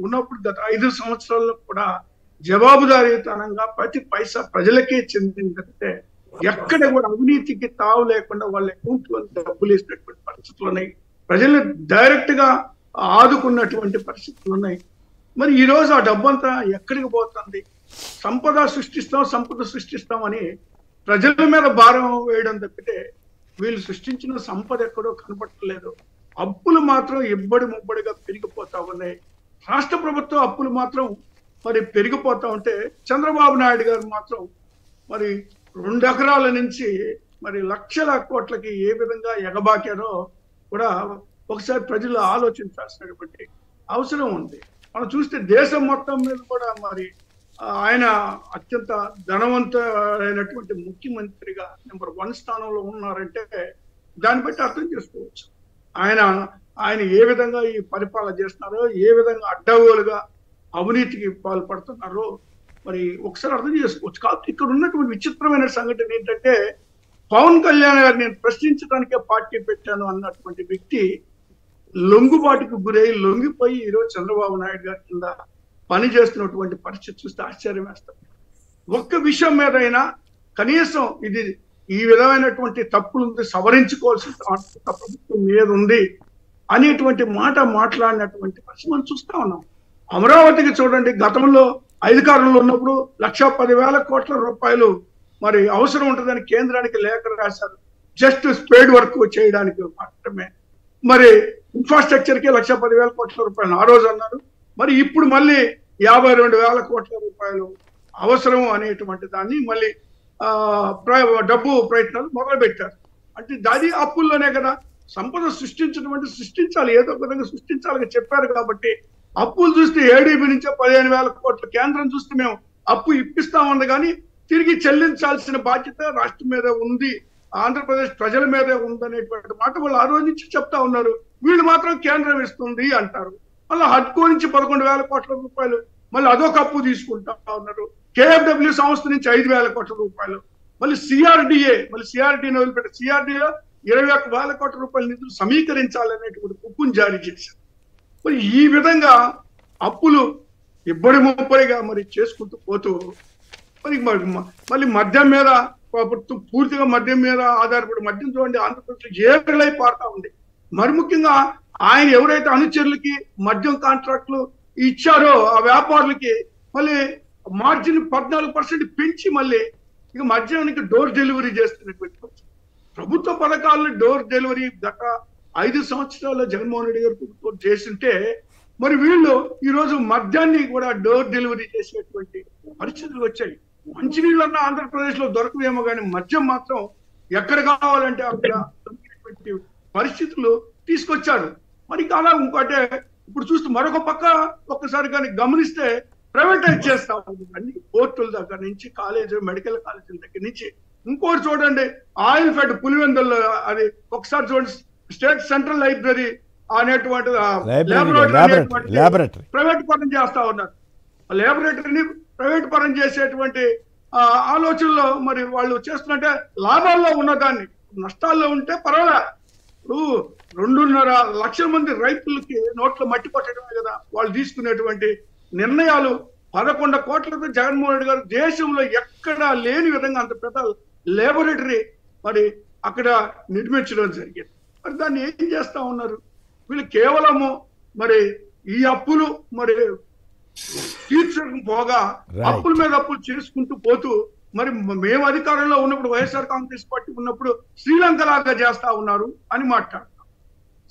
ఉన్నప్పుడు గత 5 సంవత్సరాల్లో కూడా జవాబుదారీతనంగా ప్రతి పైసా ప్రజలకే చెందిందంటే ఎక్కడ కూడా అవినీతికి తావు లేకుండా వాళ్ళ అకౌంట్లో డబ్బులు వేసినటువంటి పరిస్థితులు ఉన్నాయి, ప్రజల్ని డైరెక్ట్ గా ఆదుకున్నటువంటి పరిస్థితులు ఉన్నాయి. మరి ఈ రోజు ఆ డబ్బంతా ఎక్కడికి పోతుంది? సంపద సృష్టిస్తాం అని ప్రజల మీద భారం వేయడం తప్పితే వీళ్ళు సృష్టించిన సంపద ఎక్కడో కనపడలేదు. అప్పులు మాత్రం ఇబ్బడి ముబ్బడిగా పెరిగిపోతా ఉన్నాయి. రాష్ట్ర ప్రభుత్వం అప్పులు మాత్రం మరి పెరిగిపోతా ఉంటే చంద్రబాబు నాయుడు గారు మాత్రం మరి 2 ఎకరాల నుంచి మరి లక్షల కోట్లకి ఏ విధంగా ఎగబాకారో కూడా ఒకసారి ప్రజలు ఆలోచించాల్సినటువంటి అవసరం ఉంది. మనం చూస్తే దేశం మొత్తం మీద కూడా మరి ఆయన అత్యంత ధనవంతుడైనటువంటి ముఖ్యమంత్రిగా నెంబర్ 1 స్థానంలో ఉన్నారంటే దాన్ని బట్టి అర్థం చేసుకోవచ్చు ఆయన ఏ విధంగా ఈ పరిపాలన చేస్తున్నారో, ఏ విధంగా అడ్డగోలుగా అవినీతికి పాల్పడుతున్నారో మరి ఒకసారి అర్థం చేసుకోవచ్చు. కాబట్టి ఇక్కడ ఉన్నటువంటి విచిత్రమైన సంఘటన ఏంటంటే పవన్ కళ్యాణ్ గారు నేను ప్రశ్నించడానికే పార్టీ పెట్టాను అన్నటువంటి వ్యక్తి లొంగుబాటుకు గురై లొంగిపోయి ఈరోజు చంద్రబాబు నాయుడు గారి కింద పని చేస్తున్నటువంటి పరిస్థితి చూస్తే ఆశ్చర్యం వేస్తారు. ఒక్క విషయం మీదైనా కనీసం ఇది ఈ విధమైనటువంటి తప్పులు సవరించుకోవాల్సిన ప్రభుత్వం మీద ఉంది అనేటువంటి మాట మాట్లాడినటువంటి పరిస్థితి మనం చూస్తా ఉన్నాం. అమరావతికి చూడండి, గతంలో అధికారంలో ఉన్నప్పుడు 1,10,000 కోట్ల రూపాయలు మరి అవసరం ఉంటుందని కేంద్రానికి లేఖ రాశారు, జస్ట్ స్పేడ్ వర్క్ చేయడానికి మాత్రమే. మరి ఇన్ఫ్రాస్ట్రక్చర్ కి 1,10,000 కోట్ల రూపాయలు ఆ రోజు అన్నారు. మరి ఇప్పుడు మళ్ళీ 52,000 కోట్ల రూపాయలు అవసరం అనేటువంటి దాన్ని మళ్ళీ డబ్బు ప్రయత్నాలు మొదలు పెట్టారు. అంటే దాని అప్పుల్లోనే కదా సంపద సృష్టించడం అంటే సృష్టించాలి, ఏదో ఒక విధంగా సృష్టించాలని చెప్పారు. కాబట్టి అప్పులు చూస్తే ఏడీబీ నుంచే 15,000 కోట్లు, కేంద్రం చూస్తే మేము అప్పు ఇప్పిస్తామన్నది కానీ తిరిగి చెల్లించాల్సిన బాధ్యత రాష్ట్రం మీద ఉంది, ఆంధ్రప్రదేశ్ ప్రజల మీదే ఉందనేటువంటి మాట వాళ్ళు ఆ రోజు నుంచి చెప్తా ఉన్నారు. వీళ్ళు మాత్రం కేంద్రం ఇస్తుంది అంటారు. మళ్ళీ హడ్కో నుంచి 11,000 కోట్ల రూపాయలు మళ్ళీ అదొక అప్పు తీసుకుంటా ఉన్నారు. కేఎఫ్డబ్ల్యూ సంస్థ నుంచి 5,000 కోట్ల రూపాయలు, మళ్ళీ సిఆర్డీని వదిలిపెట్టి సిఆర్డీలో 21,000 కోట్ల రూపాయల నిధులు సమీకరించాలనేటువంటి ఉప్పును జారీ చేశారు. మరి ఈ విధంగా అప్పులు ఇబ్బడి ముప్పడిగా మరి చేసుకుంటూ పోతూ మళ్ళీ మద్యం మీద పూర్తిగా మద్యం మీద ఆధారపడి మద్యం చూడండి ఆంధ్రప్రదేశ్ ఏకలై పారుతా ఉంది. మరి ముఖ్యంగా ఆయన ఎవరైతే అనుచరులకి మద్యం కాంట్రాక్టులు ఇచ్చారో ఆ వ్యాపారులకి మళ్ళీ మార్జిన్ 14% పెంచి మళ్ళీ ఇక మద్యానికి డోర్ డెలివరీ చేస్తున్నటువంటి ప్రభుత్వ పథకాలను డోర్ డెలివరీ గత 5 సంవత్సరాల్లో జగన్మోహన్ రెడ్డి గారు ప్రభుత్వం చేస్తుంటే మరి వీళ్ళు ఈ రోజు మద్యాన్ని కూడా డోర్ డెలివరీ చేసేటువంటి పరిస్థితులు వచ్చాయి. మంచినీళ్ళన్నా ఆంధ్రప్రదేశ్ లో దొరకవేమో కానీ మద్యం మాత్రం ఎక్కడ కావాలంటే అక్కడ దొరికేటువంటి పరిస్థితులు తీసుకొచ్చారు. మరి అలా ఇంకోటే ఇప్పుడు చూస్తూ మరొక పక్క ఒక్కసారి కానీ గమనిస్తే ప్రైవేటైజ్ చేస్తా ఉంది. అన్ని కోర్టుల దగ్గర నుంచి మెడికల్ కాలేజీల దగ్గర నుంచి ఇంకోటి చూడండి ఆయిల్ ఫెడ్ పులివెందుల్లో అది ఒకసారి చూడండి స్టేట్ సెంట్రల్ లైబ్రరీ అనేటువంటి లాబొరేటరీ ప్రైవేట్ పరం చేస్తా ఉన్నారు. లాబొరేటరీని ప్రైవేట్ పరం చేసేటువంటి ఆలోచనలో మరి వాళ్ళు చేస్తున్నట్టే లాభాల్లో ఉన్నదాన్ని నష్టాల్లో ఉంటే పర్వాలే. ఇప్పుడు 2.5 లక్షల మంది రైతులకి నోట్లో మట్టి పట్టడమే కదా వాళ్ళు తీసుకునేటువంటి నిర్ణయాలు. 11 కోట్లతో జగన్మోహన్ రెడ్డి గారు దేశంలో ఎక్కడా లేని విధంగా అంత పెద్ద లాబొరేటరీ మరి అక్కడ నిర్మించడం జరిగింది. మరి దాన్ని ఏం చేస్తా ఉన్నారు వీళ్ళు? కేవలము మరి ఈ అప్పులు మరి తీర్చడం పోగా అప్పుల మీద అప్పులు చేసుకుంటూ పోతూ మరి మేము అధికారంలో ఉన్నప్పుడు వైఎస్ఆర్ కాంగ్రెస్ పార్టీ ఉన్నప్పుడు శ్రీలంక లాగా చేస్తా ఉన్నారు అని మాట్లాడతాం.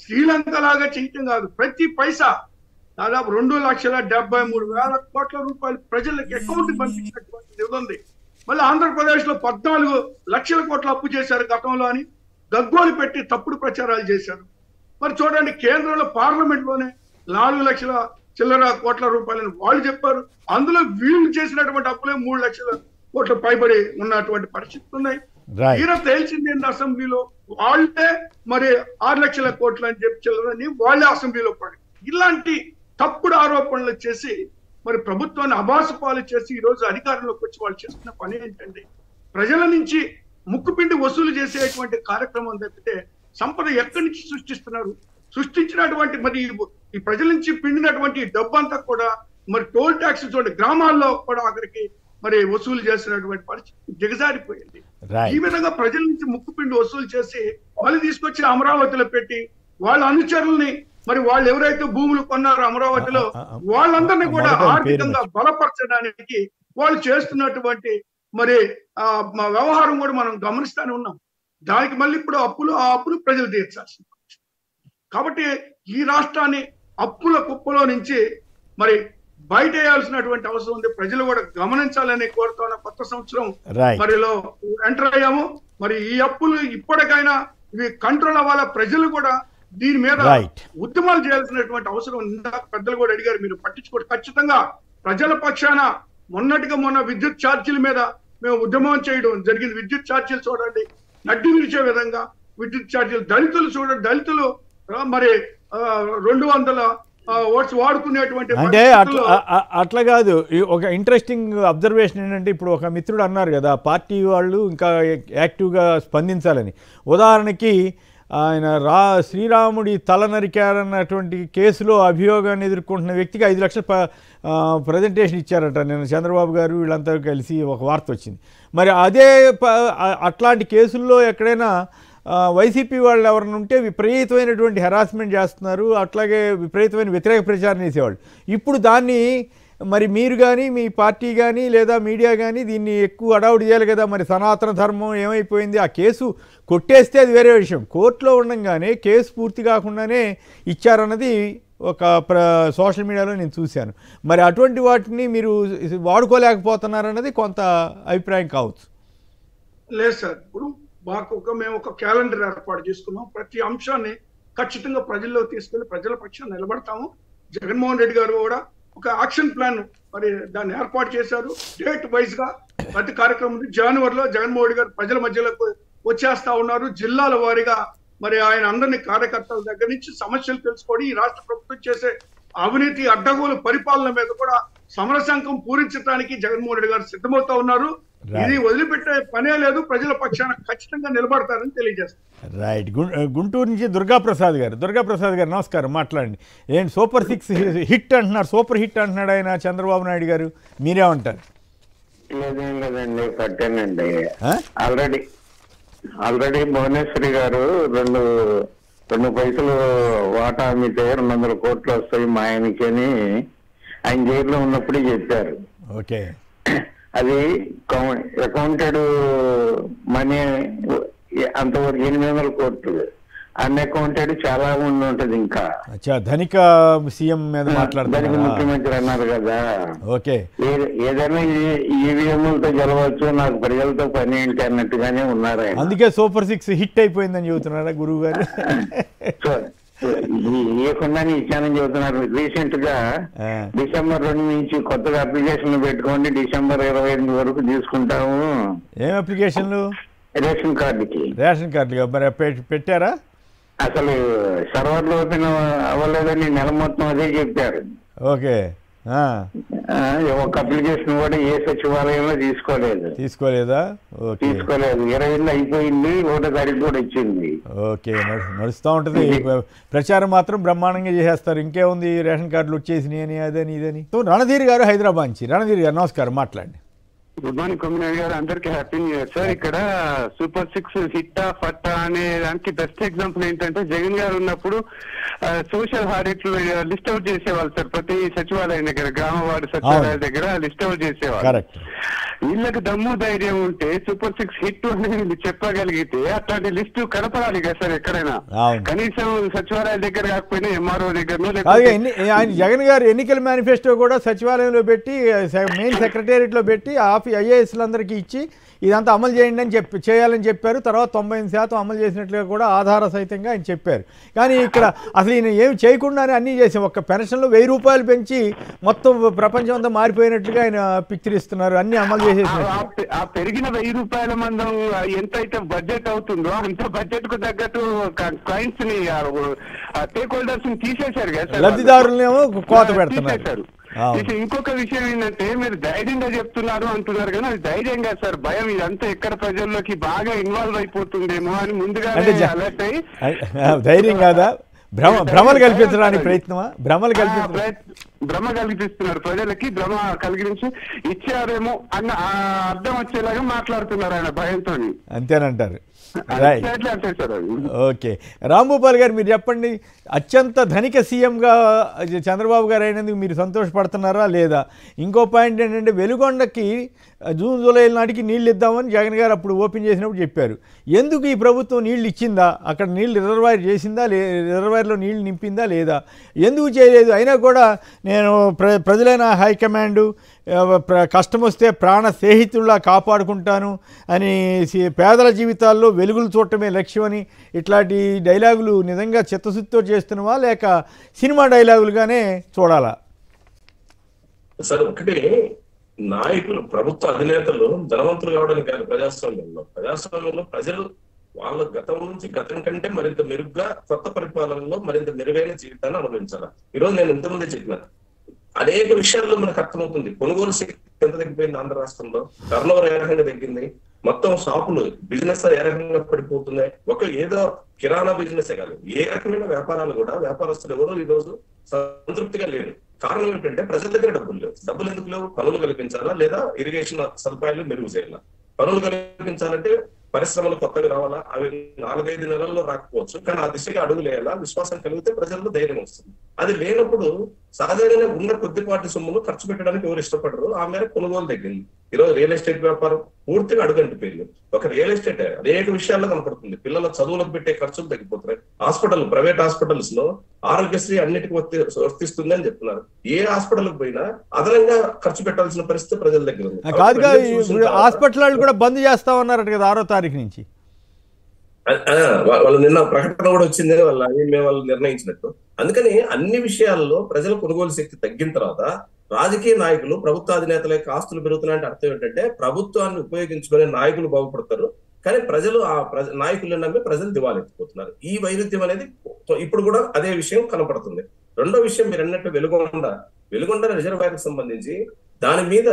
శ్రీలంక లాగా చేయటం కాదు, ప్రతి పైసా దాదాపు 2,73,000 కోట్ల రూపాయలు ప్రజలకి అకౌంట్ పంపించినటువంటి ఉంది. మళ్ళీ ఆంధ్రప్రదేశ్ లో 14 లక్షల కోట్ల అప్పు చేశారు గతంలో అని గగ్గోలు పెట్టి తప్పుడు ప్రచారాలు చేశారు. మరి చూడండి కేంద్రంలో పార్లమెంట్ లోనే 4 లక్షల చిల్లర కోట్ల రూపాయలని వాళ్ళు చెప్పారు. అందులో వీళ్ళు చేసినటువంటి అప్పులే 3 లక్షల కోట్ల పైబడి ఉన్నటువంటి పరిస్థితులు ఉన్నాయి. ఈయన తేల్చింది ఏంటి అసెంబ్లీలో వాళ్ళే మరి 6 లక్షల కోట్లు అని చెప్పి చిల్లరని వాళ్ళే అసెంబ్లీలో పడి ఇలాంటి తప్పుడు ఆరోపణలు చేసి మరి ప్రభుత్వాన్ని అబాసుపాలు చేసి ఈ రోజు అధికారంలోకి వచ్చి వాళ్ళు చేస్తున్న పని ఏంటండి? ప్రజల నుంచి ముక్కుపిండి వసూలు చేసేటువంటి కార్యక్రమం తప్పితే సంపద ఎక్కడి నుంచి సృష్టిస్తున్నారు? సృష్టించినటువంటి మరి ఈ ప్రజల నుంచి పిండినటువంటి డబ్బంతా కూడా మరి టోల్ ట్యాక్స్ చూడండి గ్రామాల్లో కూడా అక్కడికి మరి వసూలు చేసినటువంటి పరిస్థితి దిగజారిపోయింది. ఈ విధంగా ప్రజల నుంచి ముక్కుపిండి వసూలు చేసి మళ్ళీ తీసుకొచ్చి అమరావతిలో పెట్టి వాళ్ళ అనుచరుల్ని మరి వాళ్ళు ఎవరైతే భూములు కొన్నారో అమరావతిలో వాళ్ళందరినీ కూడా ఆర్థికంగా బలపరచడానికి వాళ్ళు చేస్తున్నటువంటి మరి వ్యవహారం కూడా మనం గమనిస్తానే ఉన్నాం. దానికి మళ్ళీ ఇప్పుడు ఆ అప్పులు ప్రజలు తీర్చాల్సింది. కాబట్టి ఈ రాష్ట్రాన్ని అప్పుల కుప్పలో నుంచి మరి బయట వేయాల్సినటువంటి అవసరం ఉంది. ప్రజలు కూడా గమనించాలని కోరుతున్న కొత్త సంవత్సరం మరిలో ఎంటర్ అయ్యాము. మరి ఈ అప్పులు ఇప్పటికైనా ఇవి కంట్రోల్ అవ్వాలా. ప్రజలు కూడా దీని మీద ఉద్యమాలు చేయాల్సినటువంటి అవసరం ఉందా? పెద్దలు కూడా అడిగారు, మీరు పట్టించుకోండి. ఖచ్చితంగా ప్రజల పక్షాన మొన్న విద్యుత్ ఛార్జీల మీద మేము ఉద్యమం చేయడం జరిగింది. విద్యుత్ ఛార్జీలు చూడండి నడ్డి విరిచే విధంగా విద్యుత్ ఛార్జీలు. దళితులు చూడండి, దళితులు మరి 200 ఓట్స్ వాడుకునేటువంటి అంటే అట్లా కాదు. ఒక ఇంట్రెస్టింగ్ అబ్జర్వేషన్ ఏంటంటే ఇప్పుడు ఒక మిత్రుడు అన్నారు కదా పార్టీ వాళ్ళు ఇంకా యాక్టివ్గా స్పందించాలని. ఉదాహరణకి ఆయన శ్రీరాముడి తల నరికారన్నటువంటి కేసులో అభియోగాన్ని ఎదుర్కొంటున్న వ్యక్తికి 5 లక్షల ప్రజెంటేషన్ ఇచ్చారట నేను చంద్రబాబు గారు వీళ్ళంతా కలిసి ఒక వార్త వచ్చింది. మరి అదే అట్లాంటి కేసుల్లో ఎక్కడైనా వైసీపీ వాళ్ళు ఎవరైనా ఉంటే విపరీతమైనటువంటి హెరాస్మెంట్ చేస్తున్నారు, అట్లాగే విపరీతమైన వ్యతిరేక ప్రచారం చేసేవాళ్ళు. ఇప్పుడు దాన్ని మరి మీరు కానీ మీ పార్టీ కానీ లేదా మీడియా కానీ దీన్ని ఎక్కువ అడావుడి చేయాలి కదా. మరి సనాతన ధర్మం ఏమైపోయింది? ఆ కేసు కొట్టేస్తే అది వేరే విషయం. కోర్టులో ఉండగానే కేసు పూర్తి కాకుండానే ఇచ్చారన్నది ఒక సోషల్ మీడియాలో నేను చూశాను. మరి అటువంటి వాటిని మీరు వాడుకోలేకపోతున్నారన్నది కొంత అభిప్రాయం కావచ్చు. లేదు సార్, ఇప్పుడు మేము ఒక క్యాలెండర్ ఏర్పాటు చేసుకున్నాం. ప్రతి అంశాన్ని ఖచ్చితంగా ప్రజల్లో తీసుకెళ్లి ప్రజల పక్షాన్ని నిలబడతాము. జగన్మోహన్ రెడ్డి గారు కూడా ఒక యాక్షన్ ప్లాన్ మరి దాన్ని ఏర్పాటు చేశారు. డేట్ వైజ్ గా ప్రతి కార్యక్రమం జనవరిలో జగన్మోహన్ రెడ్డి గారు ప్రజల మధ్యలోకి వచ్చేస్తా ఉన్నారు. జిల్లాల వారీగా మరి ఆయన అందరినీ కార్యకర్తల దగ్గర నుంచి సమస్యలు తెలుసుకోవడం, ఈ రాష్ట్ర ప్రభుత్వం చేసే అవినీతి అడ్డగోలు పరిపాలన మీద కూడా సమరశంఖం పూరించడానికి జగన్మోహన్ రెడ్డి గారు సిద్ధమవుతా ఉన్నారు. ఇది వదిలిపెట్టే పనే లేదు. ప్రజల పక్షాన ఖచ్చితంగా నిలబడతారని తెలియజేస్తారు. రైట్. గుంటూరు నుంచి దుర్గాప్రసాద్ గారు నమస్కారం, మాట్లాడండి. ఏంటి సూపర్ 6 హిట్ అంటున్నారు, సూపర్ హిట్ అంటున్నాడు ఆయన చంద్రబాబు నాయుడు గారు, మీరేమంటారు? లేదండి, పట్టానండి. ఆల్రెడీ భువనేశ్వరి గారు రెండు పైసలు వాటా అమ్మితే 200 కోట్లు వస్తాయి మా ఆయనకి అని ఆయన జైల్లో ఉన్నప్పుడే చెప్పారు. ఓకే, అది అకౌంటెడ్ మనీ అంతవరకు 800 కోట్లు, అన్అకౌంటెడ్ చాలా ఉంటది. ఇంకా ధనిక సీఎం మీద మాట్లాడుతున్నారు, ముఖ్యమంత్రి అన్నారు కదా. ఓకే, ఏదైనా ఈవీఎంలతో గెలవచ్చు, నాకు ప్రజలతో పని ఏంటి అన్నట్టుగానే ఉన్నారు. అందుకే సూపర్ 6 హిట్ అయిపోయిందని చెబుతున్నారా గురువు గారు? ఇవ్వకుండానే ఇచ్చానని చెబుతున్నారు. రీసెంట్ గా డిసెంబర్ 2 నుంచి కొత్తగా అప్లికేషన్లు పెట్టుకోండి, డిసెంబర్ 25 వరకు తీసుకుంటాము. ఏం అప్లికేషన్లు? రేషన్ కార్డుకి. రేషన్ కార్డుగా మరి పెట్టారా? అసలు సర్వర్లు ఓపెన్ అవ్వలేదని నెల మొత్తం అదే చెప్పారు. ఓకే, ఒక అప్లికేషన్ కూడా ఏ సచివాలయంలో తీసుకోలేదా? 20 అయిపోయింది, 1వ తారీఖు కూడా వచ్చింది. ఓకే, నడుస్తూ ఉంటుంది ప్రచారం, మాత్రం బ్రహ్మాండంగా చేసేస్తారు. ఇంకేముంది, రేషన్ కార్డులు వచ్చేసినాయి అని అదని ఇదని. రణధీర్ గారు హైదరాబాద్ నుంచి. రణధీర్ గారు నమస్కారం, మాట్లాడండి. గుడ్ మార్నింగ్ కొమ్మినేని గారు, అందరికీ హ్యాపీ న్యూ ఇయర్ సార్. ఇక్కడ సూపర్ 6 హిట్టా ఫట్టా అనే దానికి బెస్ట్ ఎగ్జాంపుల్ ఏంటంటే జగన్ గారు ఉన్నప్పుడు సోషల్ ఆడిట్లు లిస్ట్ అవుట్ చేసేవాళ్ళు సార్. ప్రతి సచివాలయం దగ్గర, గ్రామ వార్డు సచివాలయం దగ్గర లిస్ట్ అవుట్ చేసేవాళ్ళు. వీళ్ళకి దమ్ము ధైర్యం ఉంటే సూపర్ 6 హిట్ అనేది చెప్పగలిగితే అట్లాంటి లిస్టు కనపడాలి కదా సార్ ఎక్కడైనా. కనీసం సచివాలయం దగ్గర కాకపోయినా ఎంఆర్ఓ దగ్గర. జగన్ గారు ఎన్నికల మేనిఫెస్టో కూడా సచివాలయంలో పెట్టి, మెయిన్ సెక్రటేరియట్ లో పెట్టి ఐఏఎస్లందరికీ ఇచ్చి ఇదంతా అమలు చేయండి అని చేయాలని చెప్పారు. తర్వాత 98% అమలు చేసినట్లుగా కూడా ఆధార సహితంగా ఆయన చెప్పారు. కానీ ఇక్కడ అసలు ఈయన ఏమి చేయకుండానే అన్నీ చేసి ఒక్క పెన్షన్లో 1000 రూపాయలు పెంచి మొత్తం ప్రపంచం అంతా మారిపోయినట్లుగా ఆయన పిక్చర్ ఇస్తున్నారు. అన్ని అమలు చేసేసినట్టు. ఆ పెరిగిన 1000 రూపాయల మందం ఎంత అయితే బడ్జెట్ అవుతుందో అంత బడ్జెట్ కు తగ్గట్టు క్లయింట్స్ ని, స్టేక్ హోల్డర్స్ ని తీసేశారు కదా, లబ్ధిదారులనేమో కోత పెడుతున్నారు. ఇంకొక విషయం ఏంటంటే మీరు ధైర్యంగా చెప్తున్నారు అంటున్నారు కానీ అది ధైర్యంగా సార్, భయం. ఇదంతా ఎక్కడ ప్రజల్లోకి బాగా ఇన్వాల్వ్ అయిపోతుందేమో అని ముందుగా అలర్ట్ అయ్యి, ధైర్యం కాదా, భ్రమలు కల్పించడానికి ప్రయత్నమా? భ్రమ కల్పిస్తున్నారు ప్రజలకి, భ్రమ కలిగించి ఇచ్చారేమో అన్న అర్థం వచ్చేలాగా మాట్లాడుతున్నారు ఆయన భయంతో. అంతేనంటారు. ఓకే, రాంభూపాల్ గారు మీరు చెప్పండి, అత్యంత ధనిక సీఎంగా చంద్రబాబు గారు అయినందుకు మీరు సంతోషపడుతున్నారా లేదా? ఇంకో పాయింట్ ఏంటంటే వెలుగొండకి జూన్ జూలై నాటికి నీళ్ళు ఇద్దామని జగన్ గారు అప్పుడు ఓపెన్ చేసినప్పుడు చెప్పారు. ఎందుకు ఈ ప్రభుత్వం నీళ్ళు ఇచ్చిందా? అక్కడ నీళ్ళు రిజర్వాయర్ చేసిందా? రిజర్వాయర్లో నీళ్లు నింపిందా లేదా? ఎందుకు చేయలేదు? అయినా కూడా నేను ప్రజలైన హైకమాండ్ కష్టం వస్తే ప్రాణ స్నేహితుల్లా కాపాడుకుంటాను అని, పేదల జీవితాల్లో వెలుగులు చూడటమే లక్ష్యమని, ఇట్లాంటి డైలాగులు నిజంగా చిత్తశుద్ధితో చేస్తున్నవా లేక సినిమా డైలాగులుగానే చూడాలా? సార్, ఒకటి నాయకులు, ప్రభుత్వ అధినేతలు ధనవంతులు కావడానికి కాదు. ప్రజాస్వామ్యంలో ప్రజలు వాళ్ళ గతం కంటే మరింత మెరుగ్గా కొత్త పరిపాలనలో మరింత మెరుగైన జీవితాన్ని అనుభవించాలి. ఈరోజు నేను ఇంతమంది చెప్పిన అనేక విషయాల్లో మనకు అర్థమవుతుంది. కొనుగోలు శక్తి ఎంత తగ్గిపోయింది ఆంధ్ర రాష్ట్రంలో, టర్నోవర్ ఏ రకంగా తగ్గింది, మొత్తం షాపులు బిజినెస్ ఏ రకంగా పడిపోతున్నాయి. ఏదో కిరాణా బిజినెస్ కాదు, ఏ రకమైన వ్యాపారాలు కూడా వ్యాపారస్తులు ఎవరో ఈ రోజు సంతృప్తిగా లేరు. కారణం ఏంటంటే ప్రజల దగ్గర డబ్బులు లేవు. డబ్బులు ఎందుకు లేవు? పనులు కల్పించాలా లేదా ఇరిగేషన్ సదుపాయాలు మెరుగు చేయాలా? పనులు కల్పించాలంటే పరిశ్రమలు కొత్తగా రావాలా, అవి 4-5 నెలల్లో రాకపోవచ్చు, కానీ ఆ దిశగా అడుగులేయాలా, విశ్వాసం కలిగితే ప్రజల్లో ధైర్యం వస్తుంది. అది లేనప్పుడు సహజంగానే ఉన్న కొద్దిపాటి సొమ్మును ఖర్చు పెట్టడానికి ఎవరు ఇష్టపడరు. ఆ మేర కొనుగోలు తగ్గింది. ఈరోజు రియల్ ఎస్టేట్ వ్యాపారం పూర్తిగా అడుగంటిపోయింది. ఒక రియల్ ఎస్టేట్ అనేక విషయాల్లో కనపడుతుంది. పిల్లల చదువులకు పెట్టే ఖర్చులు తగ్గిపోతున్నాయి. హాస్పిటల్, ప్రైవేట్ హాస్పిటల్స్ లో ఆరోగ్యశ్రీ అన్నిటికీ వర్తిస్తుంది అని చెప్తున్నారు. ఏ హాస్పిటల్కి పోయినా అదనంగా ఖర్చు పెట్టాల్సిన పరిస్థితి ప్రజల దగ్గర ఉంది. కాదు, హాస్పిటల్ కూడా బంద్ చేస్తా ఉన్నారట కదా 6వ తారీఖు నుంచి. వాళ్ళు నిన్న ప్రకటన కూడా వచ్చింది వాళ్ళు నిర్ణయించినట్టు. అందుకని అన్ని విషయాల్లో ప్రజల కొనుగోలు శక్తి తగ్గిన తర్వాత రాజకీయ నాయకులు, ప్రభుత్వ అధినేతల యొక్క ఆస్తులు పెరుగుతున్నాయంటే అర్థం ఏంటంటే ప్రభుత్వాన్ని ఉపయోగించుకునే నాయకులు బాగుపడతారు, కానీ ప్రజలు ఆ నాయకులను నమ్మి ప్రజలు దివాలెత్తిపోతున్నారు. ఈ వైరుధ్యం అనేది ఇప్పుడు కూడా అదే విషయం కనపడుతుంది. రెండో విషయం మీరు అన్నట్టు వెలుగొండ రిజర్వాయర్కి సంబంధించి దాని మీద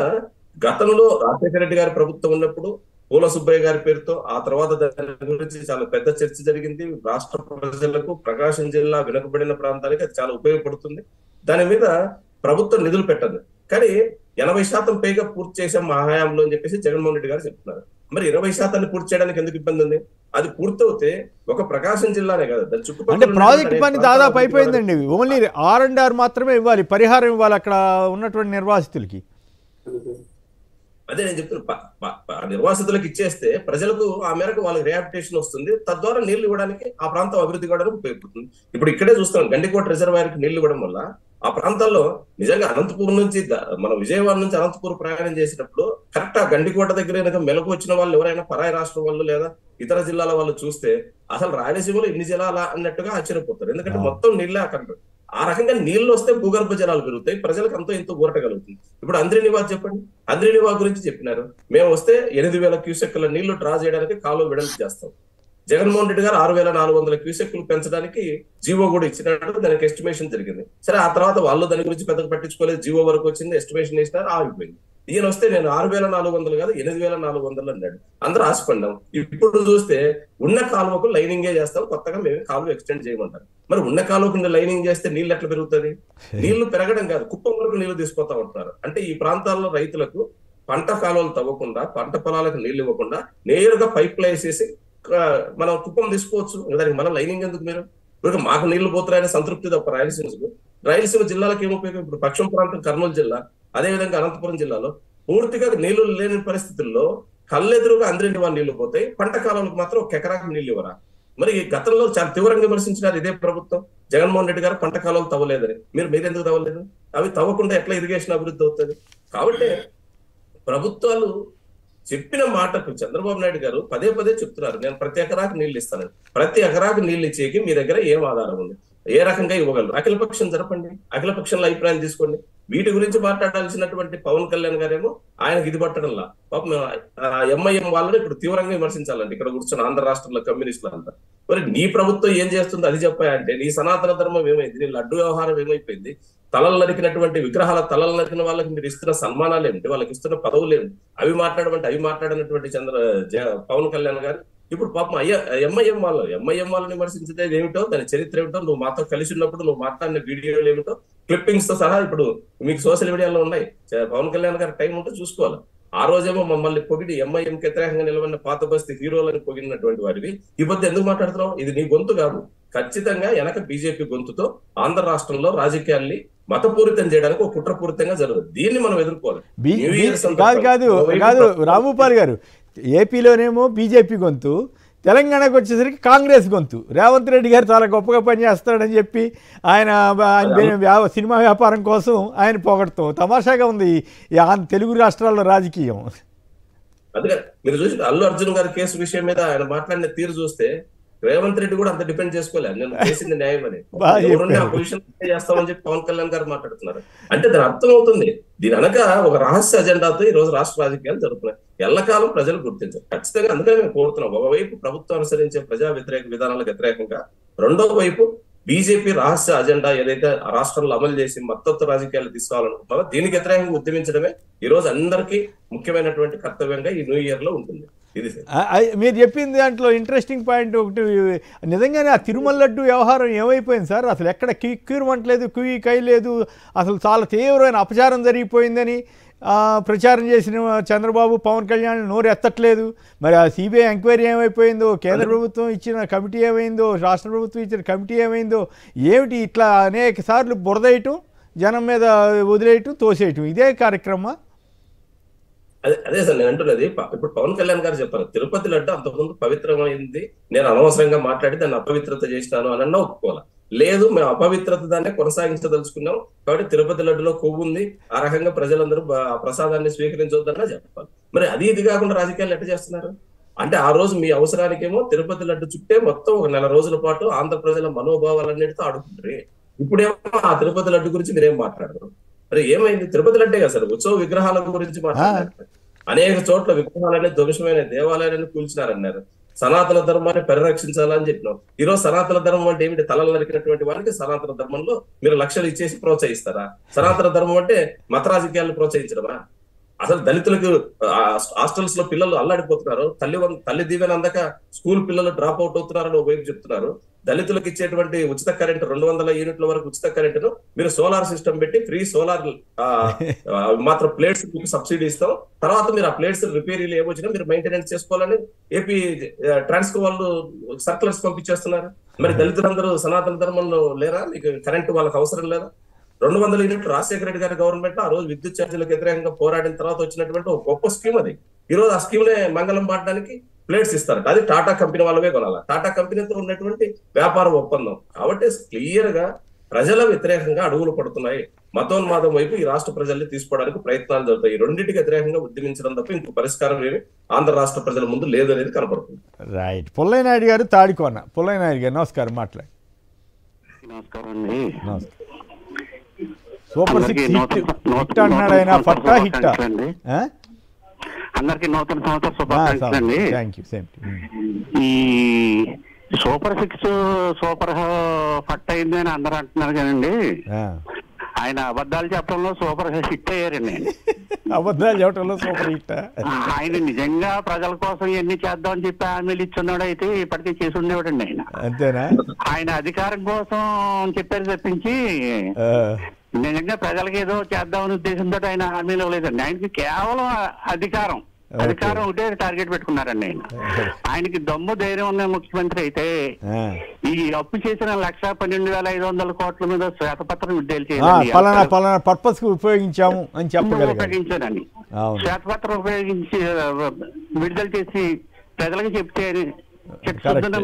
గతంలో రాజశేఖర రెడ్డి గారి ప్రభుత్వం ఉన్నప్పుడు పూల సుబ్బయ్య గారి పేరుతో, ఆ తర్వాత దాని గురించి చాలా పెద్ద చర్చ జరిగింది. రాష్ట్ర ప్రజలకు, ప్రకాశం జిల్లా వెనుకబడిన ప్రాంతానికి అది చాలా ఉపయోగపడుతుంది. దాని మీద ప్రభుత్వం నిధులు పెట్టదు, కానీ 80% పైగా పూర్తి చేసాం మా హయాంలో అని చెప్పేసి జగన్మోహన్ రెడ్డి గారు చెప్తున్నారు. మరి 20% పూర్తి చేయడానికి ఎందుకు ఇబ్బంది ఉంది? అది పూర్తవుతే ఒక ప్రకాశం జిల్లానే కదా, దాని చుట్టుపక్కల ప్రాజెక్ట్ పని దాదాపు అయిపోయిందండి. ఓన్లీ R&R మాత్రమే ఇవ్వాలి, పరిహారం ఇవ్వాలి అక్కడ ఉన్నటువంటి నిర్వాసితులకి. అదే నేను చెప్తున్నా, నిర్వాసితులకు ఇచ్చేస్తే ప్రజలకు ఆ మేరకు వాళ్ళకి రిహాబిటేషన్ వస్తుంది. తద్వారా నీళ్లు ఇవ్వడానికి, ఆ ప్రాంతం అభివృద్ధి కావడానికి ఉపయోగపడుతుంది. ఇప్పుడు ఇక్కడే చూస్తాం, గండికోట రిజర్వాయర్ కి నీళ్లు ఇవ్వడం వల్ల ఆ ప్రాంతాల్లో నిజంగా అనంతపూర్ నుంచి మన విజయవాడ నుంచి అనంతపూర్ ప్రయాణం చేసేటప్పుడు కరెక్ట్ ఆ గండికోట దగ్గర మెలకు వచ్చిన వాళ్ళు ఎవరైనా పరాయి రాష్ట్రం వాళ్ళు లేదా ఇతర జిల్లాల వాళ్ళు చూస్తే అసలు రాయలసీమలో ఇన్ని జిల్లాలా అన్నట్టుగా ఆశ్చర్యపోతారు. ఎందుకంటే మొత్తం నీళ్ళే అక్కడ. ఆ రకంగా నీళ్లు వస్తే భూగర్భ జలాలు పెరుగుతాయి, ప్రజలకు ఎంతో ఎంతో ఊరట కలుగుతుంది. ఇప్పుడు అంద్రినివాస్ చెప్పండి, అంద్రినివాస్ గురించి చెప్పినారు. మేము వస్తే 8,000 క్యూసెక్కుల నీళ్లు డ్రా చేయడానికి కాలువ వెడల్పు చేస్తాం. జగన్మోహన్ రెడ్డి గారు 6,400 క్యూసెక్కులు పెంచడానికి జీవో కూడా ఇచ్చినట్టు దానికి ఎస్టిమేషన్ జరిగింది. సరే, ఆ తర్వాత వాళ్ళు దాని గురించి పెద్దగా పట్టించుకోలేదు. జీవో వరకు వచ్చింది, ఎస్టిమేషన్ వేసినారు, ఆగిపోయింది. ఈయన వస్తే నేను 6,400 కాదు 8,400 అన్నాడు. అందరూ ఆశపడ్డాం. ఇప్పుడు చూస్తే ఉన్న కాలువకు లైనింగే చేస్తాం, కొత్తగా మేము కాలువ ఎక్స్టెండ్ చేయమంటారు. మరి ఉన్న కాలువకు లైనింగ్ చేస్తే నీళ్ళు ఎట్లా పెరుగుతుంది? నీళ్లు పెరగడం కాదు, కుప్పం వరకు నీళ్లు తీసుకొస్తా ఉంటున్నారు. అంటే ఈ ప్రాంతాల్లో రైతులకు పంట కాలువలు తవ్వకుండా, పంట పొలాలకు నీళ్లు ఇవ్వకుండా నేరుగా పైప్ వేసేసి మనం కుప్పం తీసుకోవచ్చు. దానికి మనం లైనింగ్ ఎందుకు? మీరు ఇప్పుడు మాకు నీళ్లు పోతున్నాయని సంతృప్తి తప్ప రాయలసీమ జిల్లాలకు ఏమి ఉపయోగం? ఇప్పుడు పశ్చిమ ప్రాంతం కర్నూలు జిల్లా, అదేవిధంగా అనంతపురం జిల్లాలో పూర్తిగా నీళ్లు లేని పరిస్థితుల్లో కళ్ళెదురుగా అంద్రినివాస్ నీళ్లు పోతాయి, పంట కాలంలో మాత్రం 1 ఎకరాకు నీళ్లు ఇవ్వరా? మరి గతంలో చాలా తీవ్రంగా విమర్శించినారు ఇదే ప్రభుత్వం. జగన్మోహన్ రెడ్డి గారు పంట కాలాలు తవ్వలేదని. మీరెందుకు తవ్వలేదు? అవి తవ్వకుండా ఎట్లా ఇరిగేషన్ అభివృద్ధి అవుతుంది? కాబట్టి ప్రభుత్వాలు చెప్పిన మాటకు చంద్రబాబు నాయుడు గారు పదే చెప్తున్నారు, నేను ప్రతి ఎకరాకు నీళ్లు ఇస్తానని. ప్రతి ఎకరాకు నీళ్లు ఇచ్చేకి మీ దగ్గర ఏం ఆధారం ఉంది? ఏ రకంగా ఇవ్వగలరు? అఖిలపక్షం జరపండి, అఖిలపక్షంలో అభిప్రాయం తీసుకోండి. వీటి గురించి మాట్లాడాల్సినటువంటి పవన్ కళ్యాణ్ గారేమో ఆయనకి ఇది పట్టడంలా పాపం ఎంఐఎం వాళ్ళని ఇప్పుడు తీవ్రంగా విమర్శించాలండి. ఇక్కడ కూర్చొని ఆంధ్ర రాష్ట్రంలో కమ్యూనిస్టులు అంతా. మరి నీ ప్రభుత్వం ఏం చేస్తుందో అది చెప్పాయంటే, నీ సనాతన ధర్మం ఏమైంది? నీ లడ్డు వ్యవహారం ఏమైపోయింది? తలలు నరికినటువంటి విగ్రహాల తలలు నరికిన వాళ్ళకి మీరు ఇస్తున్న సన్మానాలు ఏమిటి? వాళ్ళకి ఇస్తున్న పదవులు ఏమిటి? అవి మాట్లాడినటువంటి పవన్ కళ్యాణ్ గారు ఇప్పుడు పాపం ఎంఐఎం వాళ్ళని విమర్శించేది ఏమిటో, దాని చరిత్ర ఏమిటో, నువ్వు మాతో కలిసి ఉన్నప్పుడు నువ్వు మాట్లాడిన వీడియోలు ఏమిటో క్లిప్పింగ్స్ తో సహా ఇప్పుడు మీకు సోషల్ మీడియాలో ఉన్నాయి. పవన్ కళ్యాణ్ గారి టైం ఉంటే చూసుకోవాలి. ఆ రోజేమో మమ్మల్ని పొగిడి ఎంఐఎంకి వ్యతిరేకంగా నిలబడిన పాత బస్తీ హీరోలని పొగిడినటువంటి వారివి ఈ పొద్దు ఎందుకు మాట్లాడుతున్నావు? ఇది నీ గొంతు కాదు. ఖచ్చితంగా వెనక బీజేపీ గొంతుతో ఆంధ్ర రాష్ట్రంలో రాజకీయాల్ని మతపూరితం చేయడానికి ఒక కుట్రపూరితంగా జరుగుతుంది. దీన్ని మనం ఎదుర్కోవాలి. కాదు రామూపాల్ గారు, ఏపీలోనేమో బీజేపీ గొంతు, తెలంగాణకు వచ్చేసరికి కాంగ్రెస్ గొంతు. రేవంత్ రెడ్డి గారు చాలా గొప్పగా పనిచేస్తాడని చెప్పి ఆయన సినిమా వ్యాపారం కోసం ఆయన పొగడతాం. తమాషాగా ఉంది తెలుగు రాష్ట్రాల్లో రాజకీయం. అందుకే మీరు చూసి అల్లు అర్జున్ గారి కేసు విషయం మీద ఆయన మాట్లాడిన తీరు చూస్తే రేవంత్ రెడ్డి కూడా అంత డిపెండ్ చేసుకోలేదు. నేను చేసింది న్యాయం అని ఆ పొజిషన్ చేస్తామని చెప్పి పవన్ కళ్యాణ్ గారు మాట్లాడుతున్నారు. అంటే దాని అర్థం అవుతుంది, దీని అనక ఒక రహస్య అజెండాతో ఈ రోజు రాష్ట్ర రాజకీయాలు జరుగుతున్నాయి. ఎల్లకాలం ప్రజలు గుర్తించారు ఖచ్చితంగా. అందుకని మేము కోరుతున్నాం, ఒకవైపు ప్రభుత్వం అనుసరించే ప్రజా వ్యతిరేక విధానాలకు వ్యతిరేకంగా, రెండో వైపు బీజేపీ రహస్య అజెండా ఏదైతే రాష్ట్రంలో అమలు చేసి మద్దతు రాజకీయాలు తీసుకోవాలనుకుంటున్నారో దీనికి వ్యతిరేకంగా ఉద్యమించడమే ఈ రోజు అందరికీ ముఖ్యమైనటువంటి కర్తవ్యంగా ఈ న్యూ ఇయర్ లో ఉంటుంది. ఇది మీరు చెప్పింది దాంట్లో ఇంట్రెస్టింగ్ పాయింట్ ఒకటి, నిజంగానే ఆ తిరుమల లడ్డు వ్యవహారం ఏమైపోయింది సార్? అసలు ఎక్కడ కిక్కురమంటలేదు, కుయ్యి కైలేదు, అసలు చాలా తీవ్రమైన అపచారం జరిగిపోయిందని ప్రచారం చేసిన చంద్రబాబు, పవన్ కళ్యాణ్ నోరు ఎత్తట్లేదు. మరి ఆ సిబిఐ ఎంక్వైరీ ఏమైపోయిందో, కేంద్ర ప్రభుత్వం ఇచ్చిన కమిటీ ఏమైందో, రాష్ట్ర ప్రభుత్వం ఇచ్చిన కమిటీ ఏమైందో, ఏమిటి ఇట్లా అనేక సార్లు బురదేయటం, జనం మీద వదిలేయటం, తోసేయటం, ఇదే కార్యక్రమం. అదే సార్ నేను అంటున్నది. ఇప్పుడు పవన్ కళ్యాణ్ గారు చెప్పారు తిరుపతి లడ్డు అంతకుముందు పవిత్రమైంది, నేను అనవసరంగా మాట్లాడి దాన్ని అపవిత్రత చేసినాను అని ఒప్పుకోవాలి. లేదు, మేము అపవిత్రత దాన్ని కొనసాగించదలుచుకున్నాం కాబట్టి తిరుపతి లడ్డులో కొవ్వు ఉంది, ఆ రకంగా ప్రజలందరూ ఆ ప్రసాదాన్ని స్వీకరించవద్దన్నా చెప్పాలి. మరి అది ఇది కాకుండా రాజకీయాలు ఎట్లా చేస్తున్నారు అంటే, ఆ రోజు మీ అవసరానికేమో తిరుపతి లడ్డు చుట్టే మొత్తం ఒక 4 రోజుల పాటు ఆంధ్ర ప్రజల మనోభావాలన్నిటితో ఆడుకుంటారు. ఇప్పుడేమో ఆ తిరుపతి లడ్డు గురించి మీరేం మాట్లాడరు? మరి ఏమైంది? తిరుపతి లడ్డే కదా సార్, ఉత్సవ విగ్రహాల గురించి మాట్లాడారు. అనేక చోట్ల విగ్రహాలనే ధ్వంసమైన దేవాలయాలను కూల్చినారన్నారు. సనాతన ధర్మాన్ని పరిరక్షించాలని చెప్పినాం. ఈరోజు సనాతన ధర్మం అంటే ఏమిటి? తలలు నరికినటువంటి వారికి సనాతన ధర్మంలో మీరు లక్షలు ఇచ్చేసి ప్రోత్సహిస్తారా? సనాతన ధర్మం అంటే మత రాజకీయాలను ప్రోత్సహించడమా? అసలు దళితులకు హాస్టల్స్ లో పిల్లలు అల్లాడిపోతున్నారు. తల్లి దీవెన అందక స్కూల్ పిల్లలు డ్రాప్ అవుట్ అవుతున్నారని వైపు చెప్తున్నారు. దళితులకు ఇచ్చేటువంటి ఉచిత కరెంటు 200 యూనిట్ల వరకు ఉచిత కరెంటును మీరు సోలార్ సిస్టమ్ పెట్టి ఫ్రీ సోలార్ మాత్రం ప్లేట్స్ మీకు సబ్సిడీ ఇస్తాం, తర్వాత మీరు ఆ ప్లేట్స్ రిపేరీలు ఏమొచ్చినా మీరు మెయింటెనెన్స్ చేసుకోవాలని ఏపీ ట్రాన్స్కో వాళ్ళు సర్కులర్స్ పంపించేస్తున్నారు. మరి దళితులందరూ సనాతన ధర్మంలో లేరా? మీకు కరెంటు వాళ్ళకి అవసరం లేదా? 200 యూనిట్లు రాజశేఖర రెడ్డి గారి గవర్నమెంట్ ఆ రోజు విద్యుత్ ఛార్జీలకు వ్యతిరేకంగా పోరాడిన తర్వాత వచ్చినటువంటి ఒక గొప్ప స్కీమ్ అది. ఈ రోజు ఆ స్కీమ్ నే మంగళం పాడడానికి ప్లేట్స్ ఇస్తారట. అది టాటా కంపెనీ వాళ్ళవే కొనాలి. టాటా కంపెనీతో ఉన్నటువంటి వ్యాపార ఒప్పందం. కాబట్టి క్లియర్ గా ప్రజల వ్యతిరేకంగా అడుగులు పడుతున్నాయి. మతోన్మాదం వైపు ఈ రాష్ట్ర ప్రజల్ని తీసుకోవడానికి ప్రయత్నాలు జరుగుతాయి. ఈ రెండింటికి వ్యతిరేకంగా ఉద్యమించడం తప్ప ఇంకో పరిష్కారం ఏమి ఆంధ్ర రాష్ట్ర ప్రజల ముందు లేదు అనేది కనపడుతుంది. రైట్. పుల్లయ్య నాయుడు గారు తాడికొన్న. పుల్లయ్య నాయుడు గారు నమస్కారం, మాట్లాడి. నమస్కారం అండి. సూపర్ 6 హిట్ అన్నాడు ఆయన. ఫట్టా హిట్టా? అందరికి నూతన సంవత్సర శుభాకాంక్షలు అండి. ఈ సూపర్ 6 సూపర్ ఫట్ అయింది అని అందరూ అంటున్నారు కదండి. ఆయన అబద్ధాలు చెప్పడంలో సూపర్ హిట్ అయ్యారండి. అబద్ధాలు చెప్పడంలో సూపర్ హిట్. ఆయన నిజంగా ప్రజల కోసం ఎన్ని చేద్దామని చెప్పి హామీలు ఇచ్చున్నాడు అయితే ఇప్పటికే చేసి ఉండేవాడండి ఆయన. అంతేనా? ఆయన అధికారం కోసం చెప్పారు తప్పించి నిజంగా ప్రజలకు ఏదో చేద్దామనే ఉద్దేశంతో ఆయన హామీలు ఇవ్వలేదండి. ఆయనకి కేవలం అధికారం ఒకటే టార్గెట్ పెట్టుకున్నారండి. ఆయనకి దమ్ము ధైర్యం ఉన్న ముఖ్యమంత్రి అయితే ఈ అప్పు చేసిన 1,12,500 కోట్ల మీద శ్వేతపత్రం విడుదల చేయాలి. పర్పస్ కి ఉపయోగించాము అని ఉపయోగించానండి. శ్వేతపత్రం ఉపయోగించి విడుదల చేసి ప్రజలకు చెప్తే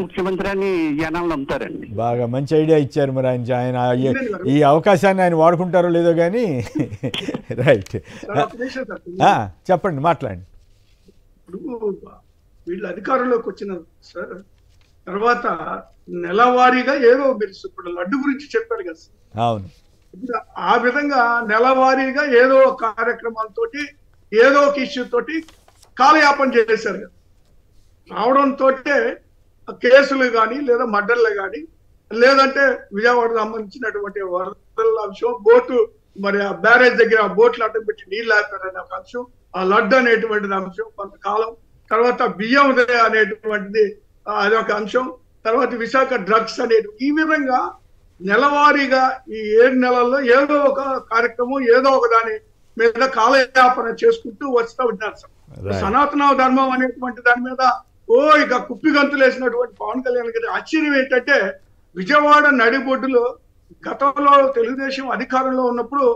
ముఖ్యమంత్రి అని జనాలు నమ్ముతారండి. బాగా మంచి ఐడియా ఇచ్చారు. మరి ఆయన ఈ అవకాశాన్ని ఆయన వాడుకుంటారో లేదో కానీ. రైట్, చెప్పండి, మాట్లాడండి. ఇప్పుడు వీళ్ళు అధికారంలోకి వచ్చిన సార్ తర్వాత నెలవారీగా ఏదో మీరు ఇప్పుడు లడ్డు గురించి చెప్పారు కదా సార్. అవును. ఇప్పుడు ఆ విధంగా నెలవారీగా ఏదో కార్యక్రమాలతో ఏదో ఒక ఇష్యూ తోటి కాలయాపన చేశారు కదా. రావడంతో కేసులు కానీ లేదా మర్డర్లు కానీ లేదంటే విజయవాడకు సంబంధించినటువంటి వరదల అంశం, బోటు మరి ఆ బ్యారేజ్ దగ్గర బోట్లు అడ్డం పెట్టి నీళ్లు ఆపారనే ఒక అంశం, ఆ లడ్డు అనేటువంటిది అంశం కొంతకాలం, తర్వాత బియ్యం అనేటువంటిది అదొక అంశం, తర్వాత విశాఖ డ్రగ్స్ అనేది. ఈ విధంగా నెలవారీగా ఈ 7 నెలల్లో ఏదో ఒక కార్యక్రమం ఏదో ఒక దాని మీద కాలయాపన చేసుకుంటూ వస్తూ ఉంటారు సార్. సనాతన ధర్మం అనేటువంటి దాని మీద ఇక కుప్పి గంతులు వేసినటువంటి పవన్ కళ్యాణ్ గారి ఆశ్చర్యం ఏంటంటే, విజయవాడ నడిబొడ్డులో గతంలో తెలుగుదేశం అధికారంలో ఉన్నప్పుడు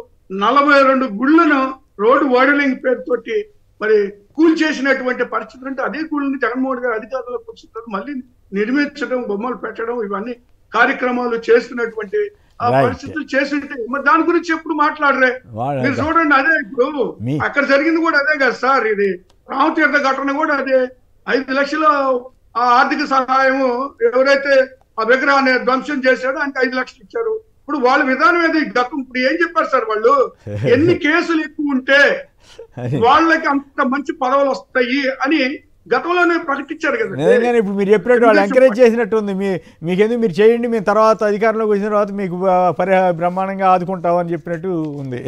42 గుళ్లను రోడ్డు వైడనింగ్ పేరుతోటి మరి కూల్చేసినటువంటి పరిస్థితులు ఉంటే, అదే గుళ్ళని జగన్మోహన్ గారు అధికారంలోకి వచ్చిన మళ్ళీ నిర్మించడం, బొమ్మలు పెట్టడం, ఇవన్నీ కార్యక్రమాలు చేస్తున్నటువంటి ఆ పరిస్థితులు చేస్తుంటే మరి దాని గురించి ఎప్పుడు మాట్లాడరే. మీరు చూడండి, అదే ఇప్పుడు అక్కడ జరిగింది కూడా అదే కదా సార్. ఇది రామతీర్థ ఘటన కూడా అదే. 5 లక్షల ఆర్థిక సహాయము ఎవరైతే ఆ విగ్రహాన్ని ధ్వంసం చేశాడో ఆయనకి 5 లక్షలు ఇచ్చారు. ఇప్పుడు వాళ్ళ విధానం ఏది గతం. ఇప్పుడు ఏం చెప్పారు సార్ వాళ్ళు, ఎన్ని కేసులు ఎక్కువ ఉంటే వాళ్ళకి అంత మంచి పదవులు వస్తాయి అని గతంలోనే ప్రకటించారు కదా. నిజంగానే ఇప్పుడు మీరు చెప్పినట్టు వాళ్ళు ఎంకరేజ్ చేసినట్టు ఉంది. మీకెందుకు మీరు చేయండి, మేము తర్వాత అధికారంలోకి వచ్చిన తర్వాత మీకు బ్రహ్మాండంగా ఆదుకుంటామని చెప్పినట్టు ఉంది.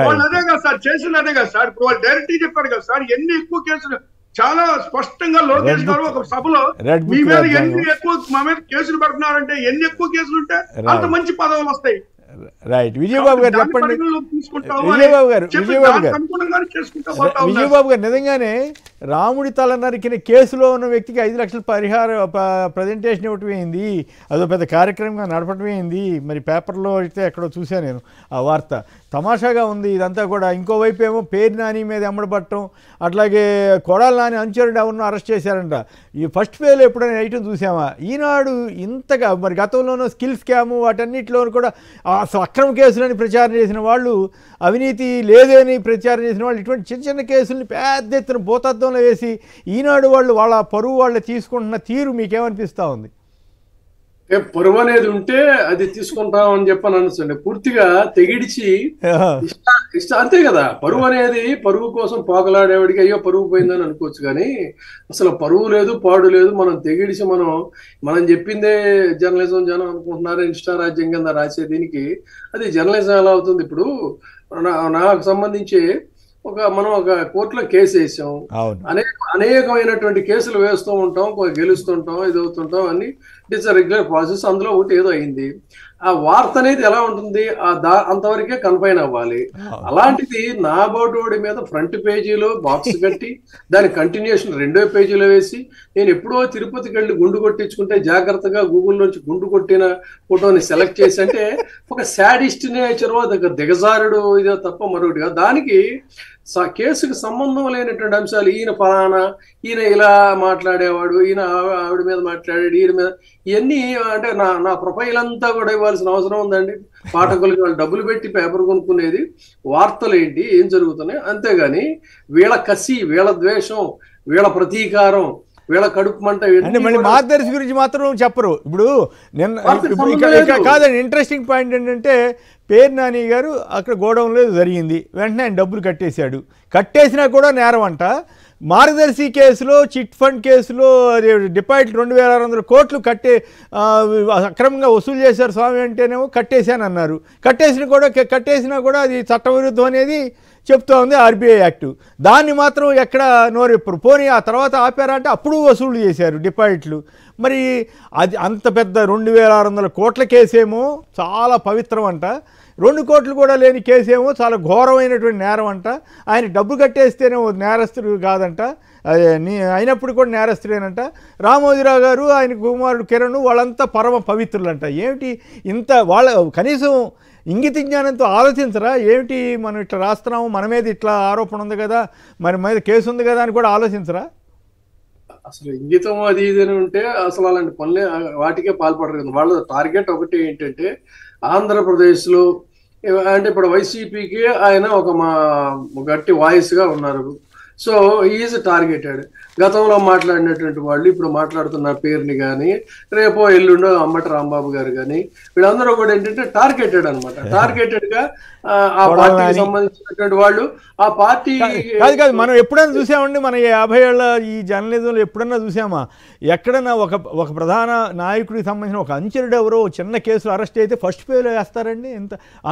వాళ్ళు అదే కదా సార్ చేసింది, అదే కదా సార్. ఇప్పుడు వాళ్ళు డైరెక్ట్ చెప్పారు కదా సార్, ఎన్ని ఎక్కువ కేసులు చాలా స్పష్టంగా లోకేష్ గారు ఒక సభలో రెడ్ మీ బుక్ మీద రాద్దాము. ఎన్ని ఎక్కువ మా మీద కేసులు పెడుతున్నారంటే ఎన్ని ఎక్కువ కేసులు ఉంటే అంత మంచి పదవులు వస్తాయి. రైట్. విజయబాబు గారు దాన్ని చెప్పండి. పరిగణలోకి తీసుకుంటాము అని విజయబాబు గారు చెప్పి విజయబాబు దానికి గారు అనుగుణంగానే చేసుకుంటూ పోతా ఉన్నారు. విజయబాబు గారు నిజంగానే రాముడి తల నరికిన కేసులో ఉన్న వ్యక్తికి 5 లక్షల ప్రజెంటేషన్ ఇవ్వటమైంది, అదో పెద్ద కార్యక్రమంగా నడపటమైంది. మరి పేపర్లో అయితే ఎక్కడో చూశాను నేను ఆ వార్త. తమాషాగా ఉంది ఇదంతా కూడా. ఇంకోవైపు ఏమో పేరు నాని మీద ఎమ్మడబట్టం, అట్లాగే కొడాలి నాని అనుచరుడు ఎవరినో అరెస్ట్ చేశారంట. ఈ ఫస్ట్ పేలో ఎప్పుడైనా ఐటమ్ చూసామా? ఈనాడు ఇంతగా మరి గతంలోనూ స్కిల్ స్కాము వాటన్నిటిలోనూ కూడా అక్రమ కేసులని ప్రచారం చేసిన వాళ్ళు, అవినీతి లేదని ప్రచారం చేసిన వాళ్ళు, ఇటువంటి చిన్న చిన్న కేసుల్ని పెద్ద ఎత్తున భూతత్వంలో వేసి ఈనాడు వాళ్ళు వాళ్ళ పరువు వాళ్ళు తీసుకుంటున్న తీరు మీకేమనిపిస్తూ ఉంది? పరువు అనేది ఉంటే అది తీసుకుంటాం అని చెప్పని అనొచ్చండి. పూర్తిగా తెగిడిచి అంతే కదా. పరువు అనేది పరువు కోసం పోగలాడేవాడికి అయ్యో పరువు పోయిందని అనుకోవచ్చు, కానీ అసలు పరువు లేదు పాడు లేదు. మనం తెగిడిచి మనం చెప్పిందే జర్నలిజం జనం అనుకుంటున్నారు. ఇన్స్టా రాజ్యం కింద రాసే దీనికి అది జర్నలిజం ఎలా అవుతుంది? ఇప్పుడు నాకు సంబంధించి మనం ఒక కోర్టులో కేసు వేసాం, అనేకమైనటువంటి కేసులు వేస్తూ ఉంటాం, గెలుస్తుంటాం, ఇది అవుతుంటాం అన్ని. It's regular process. అందులో ఒకటి ఏదో అయింది, ఆ వార్త అనేది ఎలా ఉంటుంది అంతవరకే కన్ఫైన్ అవ్వాలి. అలాంటిది నా బోర్డు మీద ఫ్రంట్ పేజీలో బాక్స్ కట్టి దాని కంటిన్యూషన్ 2వ పేజీలో వేసి, నేను ఎప్పుడో తిరుపతికి వెళ్ళి గుండు కొట్టించుకుంటే జాగ్రత్తగా గూగుల్ నుంచి గుండు కొట్టిన ఫోటోని సెలెక్ట్ చేసి, అంటే ఒక శాడిస్ట్ నేచర్, దిగజారుడు ఇదో తప్ప మరొకటిగా. దానికి కేసుకు సంబంధం లేనటువంటి అంశాలు, ఈయన ఫలానా, ఈయన ఇలా మాట్లాడేవాడు, ఈయన ఆవిడ మీద మాట్లాడాడు, ఈయన మీద, ఇవన్నీ అంటే నా ప్రొఫైల్ అంతా కూడా ఇవ్వాల్సిన అవసరం ఉందండి. పాఠకులకి వాళ్ళు డబ్బులు పెట్టి పేపర్ కొనుక్కునేది వార్తలు ఏంటి, ఏం జరుగుతున్నాయి. అంతేగాని వీళ్ళ కసి, వీళ్ళ ద్వేషం, వీళ్ళ ప్రతీకారం, వీళ్ళ కడుపు మంట అంటే మళ్ళీ మార్గదర్శి గురించి మాత్రం చెప్పరు. ఇప్పుడు కాదండి, ఇంట్రెస్టింగ్ పాయింట్ ఏంటంటే పేరు నాని గారు అక్కడ గోడౌన్లో జరిగింది, వెంటనే ఆయన డబ్బులు కట్టేశాడు. కట్టేసినా కూడా నేరం అంట. మార్గదర్శి కేసులో, చిట్ ఫండ్ కేసులో డిపాజిట్ 2600 కోట్లు అక్రమంగా వసూలు చేశారు స్వామి అంటేనేమో కట్టేశానన్నారు. కట్టేసినా కూడా అది చట్టవిరుద్ధం అనేది చెప్తా ఉంది ఆర్బీఐ యాక్టు. దాన్ని మాత్రం ఎక్కడ నోరెప్పరు. పోనీ ఆ తర్వాత ఆపారంటే అప్పుడు వసూలు చేశారు డిపాజిట్లు. మరి అది అంత పెద్ద 2600 కోట్ల కేసేమో చాలా పవిత్రం అంట, 2 కోట్లు కూడా లేని కేసేమో చాలా ఘోరమైనటువంటి నేరం అంట. ఆయన డబ్బు కట్టేస్తేనే నేరస్తుడు కాదంట, అయినప్పుడు కూడా నేరస్తుడేనంట. రామోజీరావు గారు, ఆయన కుమారుడు కిరణ్ వాళ్ళంతా పరమ పవిత్రులంట. ఏమిటి ఇంత వాళ్ళ కనీసం ఇంగిత జ్ఞానంతో ఆలోచించరా? ఏమిటి మనం ఇట్లా రాస్తున్నాము, మన మీద ఇట్లా ఆరోపణ ఉంది కదా, మన మీద కేసు ఉంది కదా అని కూడా ఆలోచించరా? అసలు ఇంగితం అది ఇది అని ఉంటే అసలు అలాంటి పనులే వాటికే పాల్పడరు కదా. వాళ్ళ టార్గెట్ ఒకటి ఏంటంటే ఆంధ్రప్రదేశ్లో అంటే ఇప్పుడు వైసీపీకి ఆయన ఒక గట్టి వాయిస్గా ఉన్నారు. So is targeted. గతంలో మాట్లాడినటువంటి వాళ్ళు ఇప్పుడు మాట్లాడుతున్న పేరుని కానీ, రేపో ఎల్లుండో అంబటి రాంబాబు గారు కానీ, వీళ్ళందరూ కూడా ఏంటంటే టార్గెటెడ్ అనమాట. టార్గెటెడ్ గా ఆ పార్టీకి సంబంధించినటువంటి వాళ్ళు ఆ పార్టీ కాదు. మనం ఎప్పుడైనా చూసామండి, మన 50 ఏళ్ళ ఈ జర్నలిజంలో ఎప్పుడన్నా చూసామా ఎక్కడన్నా ఒక ప్రధాన నాయకుడికి సంబంధించిన ఒక అనుచరుడు ఎవరో చిన్న కేసులో అరెస్ట్ అయితే ఫస్ట్ పేజీలో వేస్తారండి?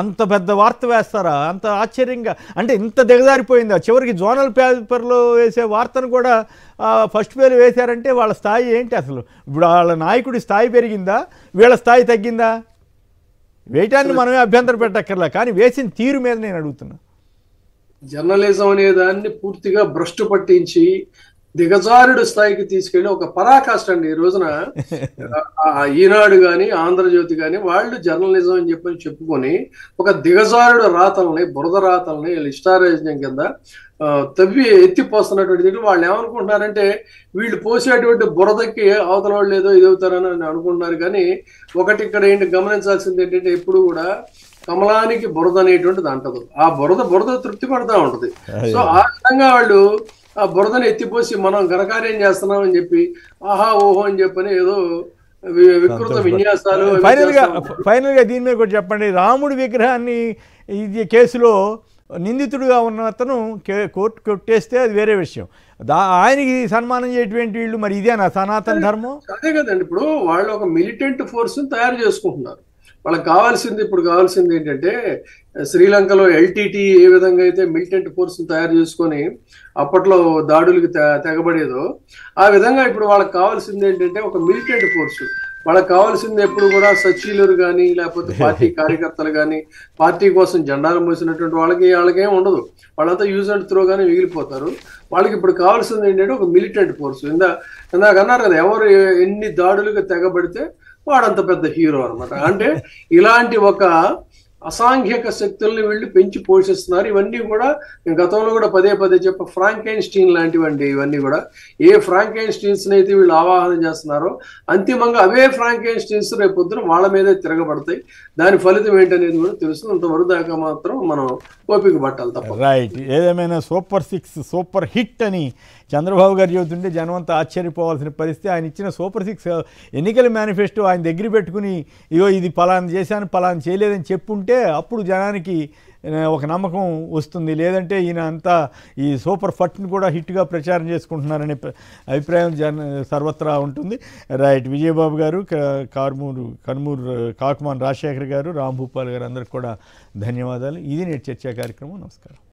అంత పెద్ద వార్త వేస్తారా? అంత ఆశ్చర్యంగా అంటే ఇంత దిగజారిపోయిందా? చివరికి జోనల్ పేపర్లో వేసే వార్తను కూడా ఫస్ట్ పేజీలో వేశారంటే వాళ్ళ స్థాయి ఏంటి అసలు? ఇప్పుడు వాళ్ళ నాయకుడి స్థాయి పెరిగిందా, వీళ్ళ స్థాయి తగ్గిందా? వేయటాన్ని మనమే అభ్యంతరం పెట్టక్కర్లా, కానీ వేసిన తీరు మీద నేను అడుగుతున్నా. జర్నలిజం అనే దాన్ని పూర్తిగా భ్రష్టు పట్టించి దిగజారుడు స్థాయికి తీసుకెళ్లి ఒక పరాకాష్ట అండి. ఈ రోజున ఈనాడు కానీ ఆంధ్రజ్యోతి కానీ వాళ్ళు జర్నలిజం అని చెప్పుకొని ఒక దిగజారుడు రాతల్ని, బురద రాతల్ని ఇష్టారాజ్యం కింద తవ్వి ఎత్తిపోస్తున్నటువంటి దీంట్లో వాళ్ళు ఏమనుకుంటున్నారంటే వీళ్ళు పోసేటువంటి బురదకి అవతల వాళ్ళు ఏదో ఇది అవుతారని అనుకుంటున్నారు. కానీ ఒకటి ఇక్కడ ఏంటి గమనించాల్సింది ఏంటంటే ఎప్పుడు కూడా కమలానికి బురద అనేటువంటిది అంటదు. ఆ బురద తృప్తి పడుతూ ఉంటది. సో ఆ విధంగా వాళ్ళు ఆ బురదను ఎత్తిపోసి మనం ఘనకార్యం చేస్తున్నాం అని చెప్పి ఆహా ఓహో అని చెప్పని ఏదో వికృత విన్యాసాలు. ఫైనల్ గా దీని మీద కూడా చెప్పండి. రాముడి విగ్రహాన్ని ఇది కేసులో నిందితుడుగా ఉన్న అతను కోర్టు కొట్టేస్తే అది వేరే విషయం. ఆయనకి సన్మానం చేయటువంటి వీళ్ళు మరి ఇదేనా సనాతన ధర్మం? అదే కదండి. ఇప్పుడు వాళ్ళు ఒక మిలిటెంట్ ఫోర్స్ తయారు చేసుకుంటున్నారు. వాళ్ళకి ఇప్పుడు కావాల్సింది ఏంటంటే శ్రీలంకలో ఎల్టీటీ ఏ విధంగా అయితే మిలిటెంట్ ఫోర్స్ని తయారు చేసుకొని అప్పట్లో దాడులకు తెగబడేదో ఆ విధంగా ఇప్పుడు వాళ్ళకి కావాల్సింది ఏంటంటే ఒక మిలిటెంట్ ఫోర్స్. వాళ్ళకి కావాల్సింది ఎప్పుడు కూడా సచీలురు కానీ లేకపోతే పార్టీ కార్యకర్తలు కానీ పార్టీ కోసం జెండాలు మోసినటువంటి వాళ్ళకేం ఉండదు. వాళ్ళంతా యూజ్ అండ్ త్రో గానీ మిగిలిపోతారు. వాళ్ళకి ఇప్పుడు కావాల్సింది ఏంటంటే ఒక మిలిటెంట్ ఫోర్స్. ఇందాక అన్నారు కదా, ఎవరు ఎన్ని దాడులకు తెగబడితే వాడంత పెద్ద హీరో అనమాట. అంటే ఇలాంటి ఒక అసాంఘిక శక్తుల్ని వీళ్ళు పెంచి పోషిస్తున్నారు. ఇవన్నీ కూడా నేను గతంలో కూడా పదే చెప్ప ఫ్రాంకెన్‌స్టీన్ లాంటివండి. ఇవన్నీ కూడా ఏ ఫ్రాంకెన్‌స్టీన్స్ అయితే వీళ్ళు ఆవాహన చేస్తున్నారో అంతిమంగా అవే ఫ్రాంకెన్‌స్టీన్స్ రేపు పొద్దున వాళ్ళ మీదే తిరగబడతాయి. దాని ఫలితం ఏంటనేది కూడా తెలుస్తుంది. అంతవరకు దాకా మాత్రం మనం ఓపిక పట్టాలి తప్ప. రైట్. ఏదేమైనా సూపర్ 6 సూపర్ హిట్ అని చంద్రబాబు గారు చెబుతుంటే జనమంతా ఆశ్చర్యపోవాల్సిన పరిస్థితి. ఆయన ఇచ్చిన సూపర్ 6 ఎన్నికల మేనిఫెస్టో ఆయన దగ్గర పెట్టుకుని ఇగో ఇది పలానా చేశాను పలానా చేయలేదని చెప్పుంటే అప్పుడు జనానికి ఒక నమ్మకం వస్తుంది. లేదంటే ఈయన అంతా ఈ సూపర్ ఫట్ని కూడా హిట్గా ప్రచారం చేసుకుంటున్నారనే అభిప్రాయం సర్వత్రా ఉంటుంది. రైట్. విజయబాబు గారు, కనుమూరు కాకుమాన్ రాజశేఖర్ గారు, రాంభూపాల్ గారు అందరికి కూడా ధన్యవాదాలు. ఇది నేటి చర్చా కార్యక్రమం. నమస్కారం.